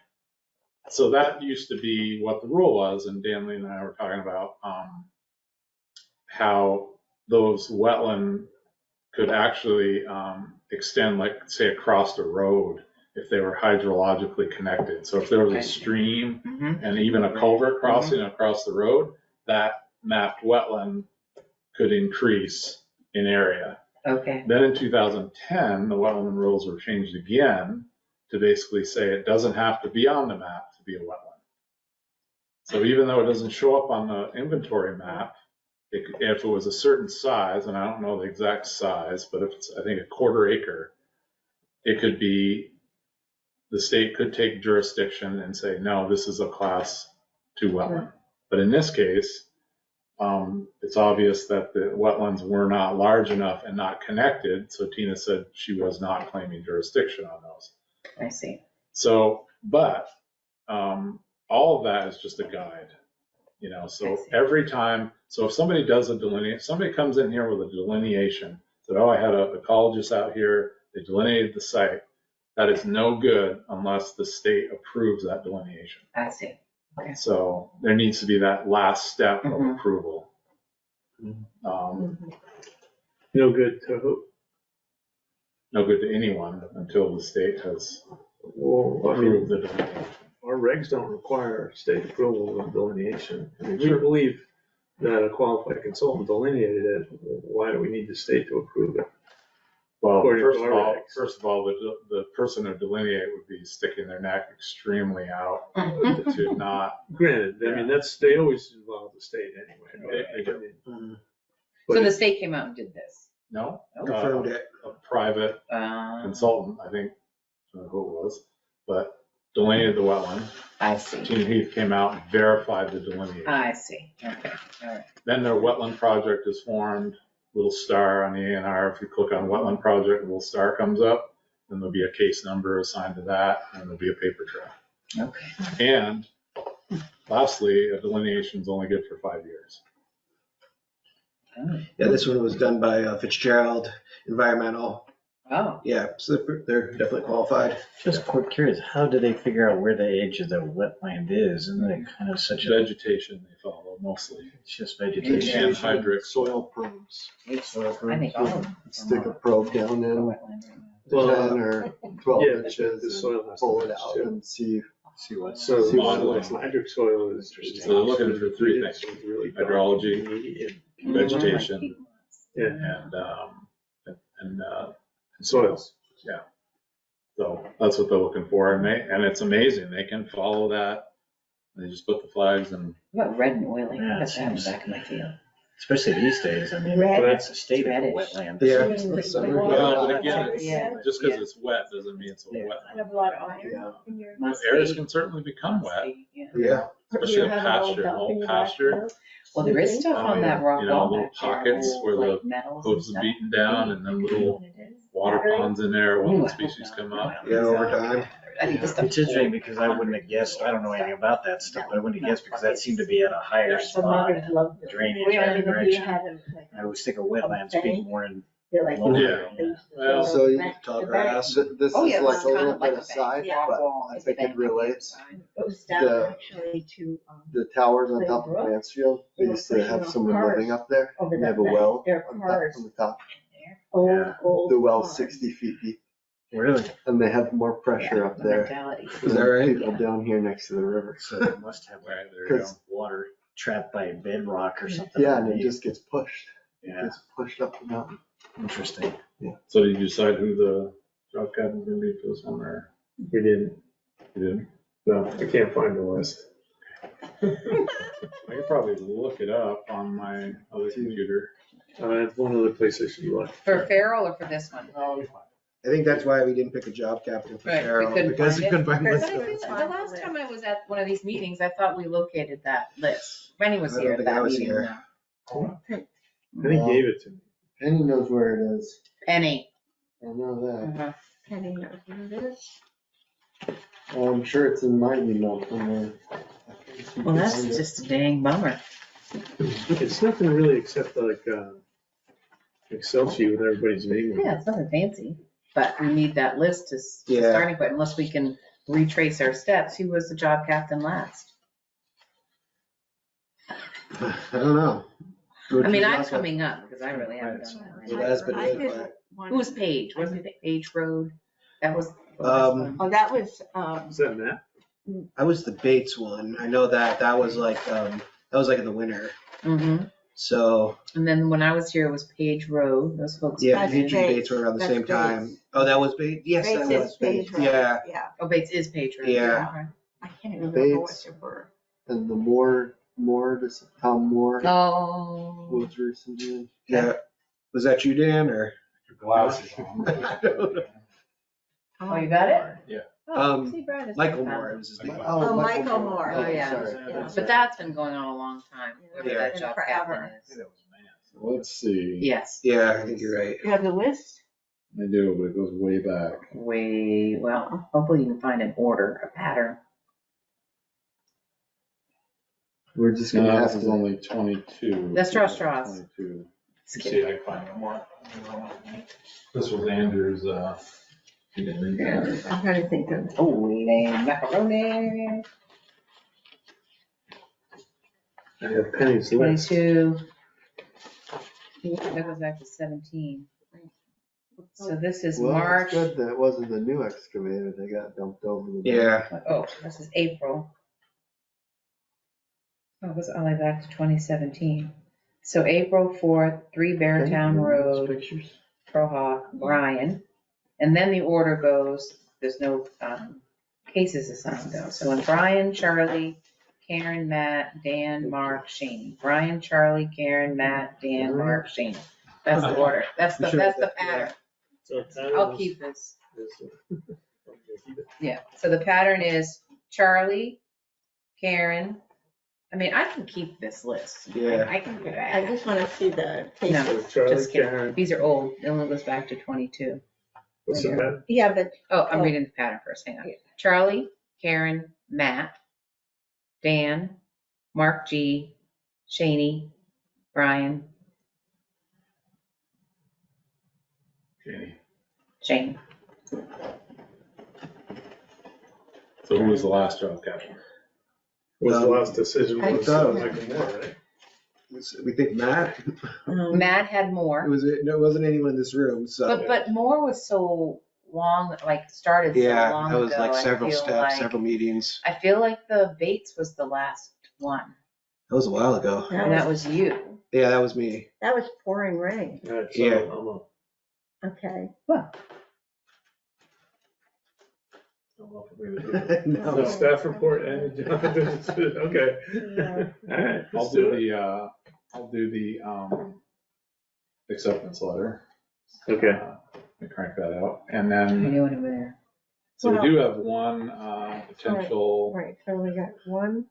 [SPEAKER 4] so that used to be what the rule was, and Dan Lee and I were talking about how those wetland could actually extend, like, say, across the road if they were hydrologically connected. So if there was a stream
[SPEAKER 2] Mhm.
[SPEAKER 4] and even a culvert crossing across the road, that mapped wetland could increase in area.
[SPEAKER 2] Okay,
[SPEAKER 4] Then in 2010, the wetland rules were changed again to basically say it doesn't have to be on the map to be a wetland. So even though it doesn't show up on the inventory map, if it was a certain size, and I don't know the exact size, but if it's, I think, a quarter acre, it could be, the state could take jurisdiction and say, no, this is a class 2 wetland. But in this case, it's obvious that the wetlands were not large enough and not connected, so Tina said she was not claiming jurisdiction on those.
[SPEAKER 2] I see.
[SPEAKER 4] So, but all of that is just a guide,
[SPEAKER 2] I
[SPEAKER 4] so
[SPEAKER 2] see.
[SPEAKER 4] every time, so if somebody does a delineation, somebody comes in here with a delineation, said, oh, I had an ecologist out here, they delineated the site, that is no good unless the state approves that delineation.
[SPEAKER 2] I see.
[SPEAKER 4] So there needs to be that last step of
[SPEAKER 2] Mhm.
[SPEAKER 4] approval.
[SPEAKER 1] No good to who?
[SPEAKER 4] No good to anyone until the state has
[SPEAKER 1] Well, I
[SPEAKER 4] approved
[SPEAKER 1] mean,
[SPEAKER 4] the delineation.
[SPEAKER 1] our regs don't require state approval of delineation. I mean, we believe that a qualified consultant delineated it. Why do we need the state to approve it?
[SPEAKER 4] Well,
[SPEAKER 1] According
[SPEAKER 4] first
[SPEAKER 1] to
[SPEAKER 4] of
[SPEAKER 1] our
[SPEAKER 4] all,
[SPEAKER 1] regs.
[SPEAKER 4] the person who delineate would be sticking their neck extremely out
[SPEAKER 2] Mhm.
[SPEAKER 4] to not.
[SPEAKER 1] Granted, I mean, they always involve the state anyway.
[SPEAKER 4] They do.
[SPEAKER 2] So the state came out and did this.
[SPEAKER 4] No.
[SPEAKER 5] Confirmed it.
[SPEAKER 4] A private consultant, I think, I don't know who it was, but delineated the wetland.
[SPEAKER 2] I see.
[SPEAKER 4] Tina Heath came out and verified the delineation.
[SPEAKER 2] I see. Okay, all right.
[SPEAKER 4] Then their wetland project is formed, little star on the A&R. If you click on wetland project, a little star comes up. Then there'll be a case number assigned to that, and there'll be a paper trail.
[SPEAKER 2] Okay.
[SPEAKER 4] And lastly, a delineation is only good for 5 years.
[SPEAKER 5] Yeah, this one was done by Fitzgerald Environmental.
[SPEAKER 2] Oh,
[SPEAKER 5] Yeah, so they're definitely qualified.
[SPEAKER 7] Just quite curious, how do they figure out where the edge of the wetland is? Isn't it kind of such a,
[SPEAKER 4] Vegetation they follow mostly.
[SPEAKER 7] it's just
[SPEAKER 4] And
[SPEAKER 7] vegetation?
[SPEAKER 4] hydric
[SPEAKER 8] Soil probes.
[SPEAKER 2] I think all of them.
[SPEAKER 8] Stick a probe down
[SPEAKER 2] are
[SPEAKER 8] in
[SPEAKER 2] wetland right now.
[SPEAKER 1] Well,
[SPEAKER 8] 10 or 12
[SPEAKER 1] yeah, the
[SPEAKER 8] inches
[SPEAKER 1] soil
[SPEAKER 8] and
[SPEAKER 1] has to
[SPEAKER 8] pull it
[SPEAKER 1] match
[SPEAKER 8] out
[SPEAKER 1] too.
[SPEAKER 8] and see.
[SPEAKER 7] See what?
[SPEAKER 1] So
[SPEAKER 8] See what
[SPEAKER 4] modeling.
[SPEAKER 1] hydric soil is.
[SPEAKER 4] So they're looking for three things:
[SPEAKER 1] so it's really
[SPEAKER 4] hydrology,
[SPEAKER 1] and
[SPEAKER 4] vegetation,
[SPEAKER 1] Yeah,
[SPEAKER 4] and
[SPEAKER 1] soils.
[SPEAKER 4] So that's what they're looking for, and it's amazing. They can follow that. They just put the flags and
[SPEAKER 2] What about red and oily?
[SPEAKER 7] Yeah, it
[SPEAKER 2] That's in the
[SPEAKER 7] seems-
[SPEAKER 2] back of my field.
[SPEAKER 7] especially these days. I mean,
[SPEAKER 6] Red.
[SPEAKER 7] it's a state of
[SPEAKER 2] Reddish.
[SPEAKER 7] wetland.
[SPEAKER 5] Yeah.
[SPEAKER 4] Well, but again,
[SPEAKER 6] Yeah.
[SPEAKER 4] just because it's wet doesn't mean it's a
[SPEAKER 7] Yeah.
[SPEAKER 6] I
[SPEAKER 4] wetland.
[SPEAKER 6] have a lot of iron in your.
[SPEAKER 2] Must
[SPEAKER 4] Areas
[SPEAKER 2] be.
[SPEAKER 4] can certainly become wet,
[SPEAKER 2] Yeah.
[SPEAKER 5] Yeah.
[SPEAKER 4] especially in pasture,
[SPEAKER 6] Old
[SPEAKER 4] old pasture.
[SPEAKER 2] Well, there is stuff
[SPEAKER 4] Oh,
[SPEAKER 2] on
[SPEAKER 4] yeah.
[SPEAKER 2] that rock
[SPEAKER 4] You know,
[SPEAKER 2] wall
[SPEAKER 4] little
[SPEAKER 2] back there,
[SPEAKER 4] pockets
[SPEAKER 2] old,
[SPEAKER 4] where the
[SPEAKER 2] like, metals and
[SPEAKER 4] hooves are
[SPEAKER 2] stuff.
[SPEAKER 4] beaten down and then little water ponds in there,
[SPEAKER 2] Ooh, I
[SPEAKER 4] one
[SPEAKER 2] hope
[SPEAKER 4] species
[SPEAKER 2] not.
[SPEAKER 4] come
[SPEAKER 2] No, I
[SPEAKER 4] up.
[SPEAKER 2] don't
[SPEAKER 5] Yeah,
[SPEAKER 2] think so.
[SPEAKER 5] over time.
[SPEAKER 2] I think the stuff.
[SPEAKER 7] It's interesting because I wouldn't have guessed, I don't know anything about that stuff, but I wouldn't have guessed because that seemed to be at a higher
[SPEAKER 6] The
[SPEAKER 7] spot.
[SPEAKER 6] mothers love the
[SPEAKER 7] Drainage
[SPEAKER 6] We
[SPEAKER 7] that
[SPEAKER 6] don't even
[SPEAKER 7] direction.
[SPEAKER 6] have them, like,
[SPEAKER 7] I always think of wetlands being more in
[SPEAKER 6] they're like.
[SPEAKER 7] lower.
[SPEAKER 4] Yeah.
[SPEAKER 6] they used to
[SPEAKER 4] Well,
[SPEAKER 6] throw
[SPEAKER 8] so you
[SPEAKER 6] back
[SPEAKER 5] tall
[SPEAKER 6] the
[SPEAKER 5] grass.
[SPEAKER 8] This
[SPEAKER 2] Oh,
[SPEAKER 8] is
[SPEAKER 2] yeah,
[SPEAKER 8] like
[SPEAKER 2] it's
[SPEAKER 8] a
[SPEAKER 2] kind
[SPEAKER 8] little
[SPEAKER 2] of like
[SPEAKER 8] bit
[SPEAKER 2] a
[SPEAKER 8] aside,
[SPEAKER 6] bank.
[SPEAKER 8] but
[SPEAKER 2] Wall
[SPEAKER 8] I
[SPEAKER 2] is
[SPEAKER 8] think
[SPEAKER 2] the
[SPEAKER 8] it
[SPEAKER 2] bank on the other
[SPEAKER 8] relates.
[SPEAKER 2] side.
[SPEAKER 6] Goes down
[SPEAKER 8] The-
[SPEAKER 6] actually to,
[SPEAKER 8] The towers on
[SPEAKER 6] Little
[SPEAKER 8] top of
[SPEAKER 6] brook.
[SPEAKER 8] Mansfield, they
[SPEAKER 6] They were
[SPEAKER 8] used to
[SPEAKER 6] pushing
[SPEAKER 8] have
[SPEAKER 6] off
[SPEAKER 8] someone
[SPEAKER 6] cars
[SPEAKER 8] living up there.
[SPEAKER 6] over
[SPEAKER 8] They have
[SPEAKER 6] that
[SPEAKER 8] a
[SPEAKER 6] bank.
[SPEAKER 8] well
[SPEAKER 6] Their
[SPEAKER 8] on top,
[SPEAKER 6] cars,
[SPEAKER 8] on the top.
[SPEAKER 6] old,
[SPEAKER 7] Yeah.
[SPEAKER 6] old.
[SPEAKER 8] The well's
[SPEAKER 6] cars.
[SPEAKER 8] 60 feet deep
[SPEAKER 7] Really?
[SPEAKER 8] and they have more pressure up
[SPEAKER 2] The
[SPEAKER 8] there
[SPEAKER 2] mentality.
[SPEAKER 5] Is that right?
[SPEAKER 8] than people down here next to the river.
[SPEAKER 7] So they must have
[SPEAKER 4] Right, there you go.
[SPEAKER 8] 'Cause-
[SPEAKER 7] water trapped by bedrock or something.
[SPEAKER 8] Yeah, and it
[SPEAKER 7] underneath.
[SPEAKER 8] just gets pushed. It
[SPEAKER 7] Yeah,
[SPEAKER 8] gets pushed up the mountain.
[SPEAKER 7] interesting.
[SPEAKER 4] So did you decide who the job captain's gonna be for this one, or
[SPEAKER 1] We didn't,
[SPEAKER 4] you didn't?
[SPEAKER 1] no, I can't find the list.
[SPEAKER 4] I could probably look it up on my other computer.
[SPEAKER 1] It's one other place I should look.
[SPEAKER 2] For Farrell or for this one?
[SPEAKER 5] I think that's why we didn't pick a job captain for
[SPEAKER 2] Right, we
[SPEAKER 5] Farrell,
[SPEAKER 2] couldn't
[SPEAKER 5] because
[SPEAKER 2] find
[SPEAKER 5] we
[SPEAKER 2] it.
[SPEAKER 5] couldn't find
[SPEAKER 2] But
[SPEAKER 5] list
[SPEAKER 2] I feel
[SPEAKER 5] notes.
[SPEAKER 2] like the last time I was at one of these meetings, I thought we located that list. Rennie was
[SPEAKER 5] I
[SPEAKER 2] here
[SPEAKER 5] don't
[SPEAKER 2] at
[SPEAKER 5] think I
[SPEAKER 2] that
[SPEAKER 5] was
[SPEAKER 2] meeting.
[SPEAKER 5] here.
[SPEAKER 2] though.
[SPEAKER 1] Penny gave it to me.
[SPEAKER 8] Penny knows where it is.
[SPEAKER 2] Penny.
[SPEAKER 8] I know that.
[SPEAKER 2] Uh-huh.
[SPEAKER 6] Penny knows what it is.
[SPEAKER 8] I'm sure it's in my email somewhere.
[SPEAKER 2] Well, that's just a dang bummer.
[SPEAKER 1] It's nothing really except like, Excel sheet with everybody's name on it.
[SPEAKER 2] Yeah, it's nothing fancy, but we need that list to
[SPEAKER 5] Yeah.
[SPEAKER 2] starting point, unless we can retrace our steps. Who was the job captain last?
[SPEAKER 5] I don't know.
[SPEAKER 2] I mean, I'm coming up because I really haven't done that.
[SPEAKER 5] It has been
[SPEAKER 6] I
[SPEAKER 5] good,
[SPEAKER 6] did
[SPEAKER 5] but-
[SPEAKER 6] one-
[SPEAKER 2] Who was Paige? Wasn't it Paige Road? That was.
[SPEAKER 6] Oh, that was,
[SPEAKER 1] Is that Matt?
[SPEAKER 5] I was the Bates one. I know that was like in the winter.
[SPEAKER 2] Mm-hmm.
[SPEAKER 5] So,
[SPEAKER 2] And then when I was here, it was Page Road. Those folks.
[SPEAKER 5] yeah,
[SPEAKER 6] That's
[SPEAKER 5] Paige and
[SPEAKER 6] Bates.
[SPEAKER 5] Bates were around the
[SPEAKER 6] That's
[SPEAKER 5] same
[SPEAKER 6] Bates.
[SPEAKER 5] time. Oh, that was Bates? Yes,
[SPEAKER 6] Bates
[SPEAKER 5] that
[SPEAKER 6] is
[SPEAKER 5] was Bates.
[SPEAKER 6] Page Road.
[SPEAKER 5] Yeah.
[SPEAKER 6] Yeah,
[SPEAKER 2] Oh, Bates is Page Road.
[SPEAKER 5] Yeah.
[SPEAKER 2] Okay.
[SPEAKER 6] I can't even remember what
[SPEAKER 8] Bates.
[SPEAKER 6] they were.
[SPEAKER 8] And the Tom Moore
[SPEAKER 2] Oh.
[SPEAKER 8] was recently.
[SPEAKER 5] Yeah. Was that you, Dan, or?
[SPEAKER 4] Glasses on.
[SPEAKER 2] Oh, you got it?
[SPEAKER 4] Yeah.
[SPEAKER 2] Oh, see, Brad is
[SPEAKER 5] Michael
[SPEAKER 2] not
[SPEAKER 5] Moore,
[SPEAKER 2] bad.
[SPEAKER 5] it was his name.
[SPEAKER 6] Oh, Michael Moore.
[SPEAKER 2] Oh, yeah.
[SPEAKER 8] Sorry.
[SPEAKER 6] Yeah.
[SPEAKER 2] But that's been going on a long time, whoever
[SPEAKER 5] Yeah.
[SPEAKER 2] that job captain
[SPEAKER 6] Forever.
[SPEAKER 2] is.
[SPEAKER 4] Let's see.
[SPEAKER 2] Yes,
[SPEAKER 5] Yeah, I think you're right.
[SPEAKER 6] You have the list?
[SPEAKER 4] I do, but it goes way back.
[SPEAKER 2] well, hopefully you can find an order, a pattern.
[SPEAKER 8] We're just gonna
[SPEAKER 4] No,
[SPEAKER 8] have
[SPEAKER 4] this is
[SPEAKER 8] to.
[SPEAKER 4] only 22.
[SPEAKER 2] Let's draw straws.
[SPEAKER 4] 22.
[SPEAKER 2] Just
[SPEAKER 4] Let's
[SPEAKER 2] kidding.
[SPEAKER 4] see, I can find one more. This was Andrew's,
[SPEAKER 6] I'm trying to think of.
[SPEAKER 2] Holy macaroni.
[SPEAKER 1] I have Penny's list.
[SPEAKER 2] 22. That goes back to 17. So this is
[SPEAKER 8] Well,
[SPEAKER 2] March.
[SPEAKER 8] it's good that it wasn't the new excavator that got dumped over the.
[SPEAKER 5] Yeah.
[SPEAKER 2] Oh, this is April. Oh, it goes all the way back to 2017. So April 4th, 3 Beartown Road,
[SPEAKER 8] Pictures.
[SPEAKER 2] Prohawk, Brian. And then the order goes, there's no cases assigned though. So when Brian, Charlie, Karen, Matt, Dan, Mark, Shane. Brian, Charlie, Karen, Matt, Dan, Mark, Shane. That's the order. That's the pattern.
[SPEAKER 1] So
[SPEAKER 2] I'll keep this. Yeah, so the pattern is Charlie, Karen. I mean, I can keep this list.
[SPEAKER 5] Yeah.
[SPEAKER 2] I can.
[SPEAKER 6] I just want to see the case.
[SPEAKER 2] No.
[SPEAKER 1] So Charlie,
[SPEAKER 2] Just kidding.
[SPEAKER 1] Karen,
[SPEAKER 2] These are old. It only goes back to 22.
[SPEAKER 1] what's the matter?
[SPEAKER 6] Yeah, but
[SPEAKER 2] Oh, I'm
[SPEAKER 6] Oh.
[SPEAKER 2] reading the pattern first. Hang on.
[SPEAKER 6] Yeah.
[SPEAKER 2] Charlie, Karen, Matt, Dan, Mark G, Shaney, Brian,
[SPEAKER 4] Jenny.
[SPEAKER 2] Shane.
[SPEAKER 4] So who was the last job captain?
[SPEAKER 1] Was the last decision
[SPEAKER 6] I
[SPEAKER 1] was
[SPEAKER 5] thought-
[SPEAKER 1] Michael Moore, right?
[SPEAKER 5] We think Matt?
[SPEAKER 2] Matt had more.
[SPEAKER 5] It wasn't anyone in this room, so.
[SPEAKER 2] But Moore was so long, like started so
[SPEAKER 5] Yeah,
[SPEAKER 2] long
[SPEAKER 5] that was
[SPEAKER 2] ago.
[SPEAKER 5] like
[SPEAKER 2] I
[SPEAKER 5] several
[SPEAKER 2] feel
[SPEAKER 5] steps,
[SPEAKER 2] like-
[SPEAKER 5] several meetings.
[SPEAKER 2] I feel like the Bates was the last one,
[SPEAKER 5] That was a while ago.
[SPEAKER 2] and that was you.
[SPEAKER 5] Yeah, that was me.
[SPEAKER 6] that was pouring rain.
[SPEAKER 1] All right, so
[SPEAKER 5] Yeah.
[SPEAKER 1] I'm up.
[SPEAKER 6] Okay.
[SPEAKER 2] Well,
[SPEAKER 1] No,
[SPEAKER 5] No.
[SPEAKER 1] staff report and, okay.
[SPEAKER 6] Yeah.
[SPEAKER 1] All right,
[SPEAKER 4] I'll
[SPEAKER 1] let's do
[SPEAKER 4] do
[SPEAKER 1] it.
[SPEAKER 4] I'll do the acceptance letter.
[SPEAKER 1] Okay.
[SPEAKER 4] And crank that out. And
[SPEAKER 2] What are you
[SPEAKER 4] then,
[SPEAKER 2] doing over there?
[SPEAKER 4] so we do have one potential
[SPEAKER 6] Right, so we got one.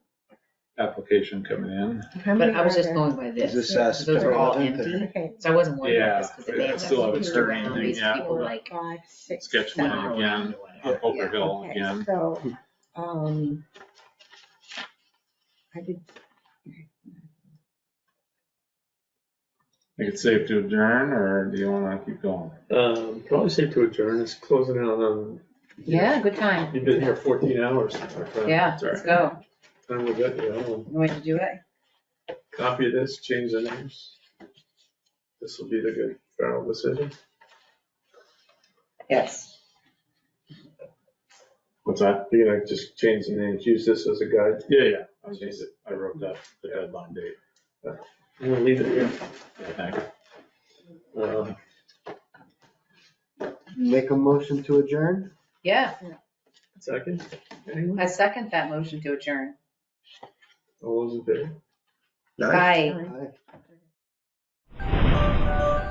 [SPEAKER 4] application coming in.
[SPEAKER 6] How many
[SPEAKER 2] But I was
[SPEAKER 6] are
[SPEAKER 2] just
[SPEAKER 6] there?
[SPEAKER 2] going by this.
[SPEAKER 5] Is this,
[SPEAKER 2] 'Cause those are all
[SPEAKER 5] September 11th?
[SPEAKER 2] empty.
[SPEAKER 6] Okay,
[SPEAKER 2] So I wasn't worried about this
[SPEAKER 4] Yeah,
[SPEAKER 2] because it may
[SPEAKER 4] I
[SPEAKER 2] have
[SPEAKER 4] still
[SPEAKER 2] nothing
[SPEAKER 4] haven't
[SPEAKER 2] to
[SPEAKER 4] heard
[SPEAKER 2] do around
[SPEAKER 4] anything
[SPEAKER 2] these
[SPEAKER 4] yet.
[SPEAKER 2] people like.
[SPEAKER 6] 5, 6,
[SPEAKER 4] Sketch plan
[SPEAKER 6] 7.
[SPEAKER 4] again on Poker Hill
[SPEAKER 6] Okay,
[SPEAKER 4] again.
[SPEAKER 6] so, I did,
[SPEAKER 4] Think it's safe to adjourn, or do you wanna keep going?
[SPEAKER 1] Probably safe to adjourn. It's closing out on.
[SPEAKER 2] Yeah, good time.
[SPEAKER 1] You've been here 14 hours. my friend.
[SPEAKER 2] Yeah, let's go.
[SPEAKER 1] Time we got you. I'll
[SPEAKER 2] You want to do it?
[SPEAKER 1] copy of this, change the names. This will be the good final decision.
[SPEAKER 2] Yes.
[SPEAKER 4] What's that?
[SPEAKER 1] You're gonna just change the names, use this as a guide.
[SPEAKER 4] Yeah, I changed it. I wrote that, the deadline date.
[SPEAKER 1] I'm gonna leave it here.
[SPEAKER 4] Thank you.
[SPEAKER 8] Make a motion to adjourn?
[SPEAKER 2] Yeah,
[SPEAKER 1] Second, anyone?
[SPEAKER 2] I second that motion to adjourn.
[SPEAKER 1] All those in favor?
[SPEAKER 2] Bye.
[SPEAKER 8] Aye.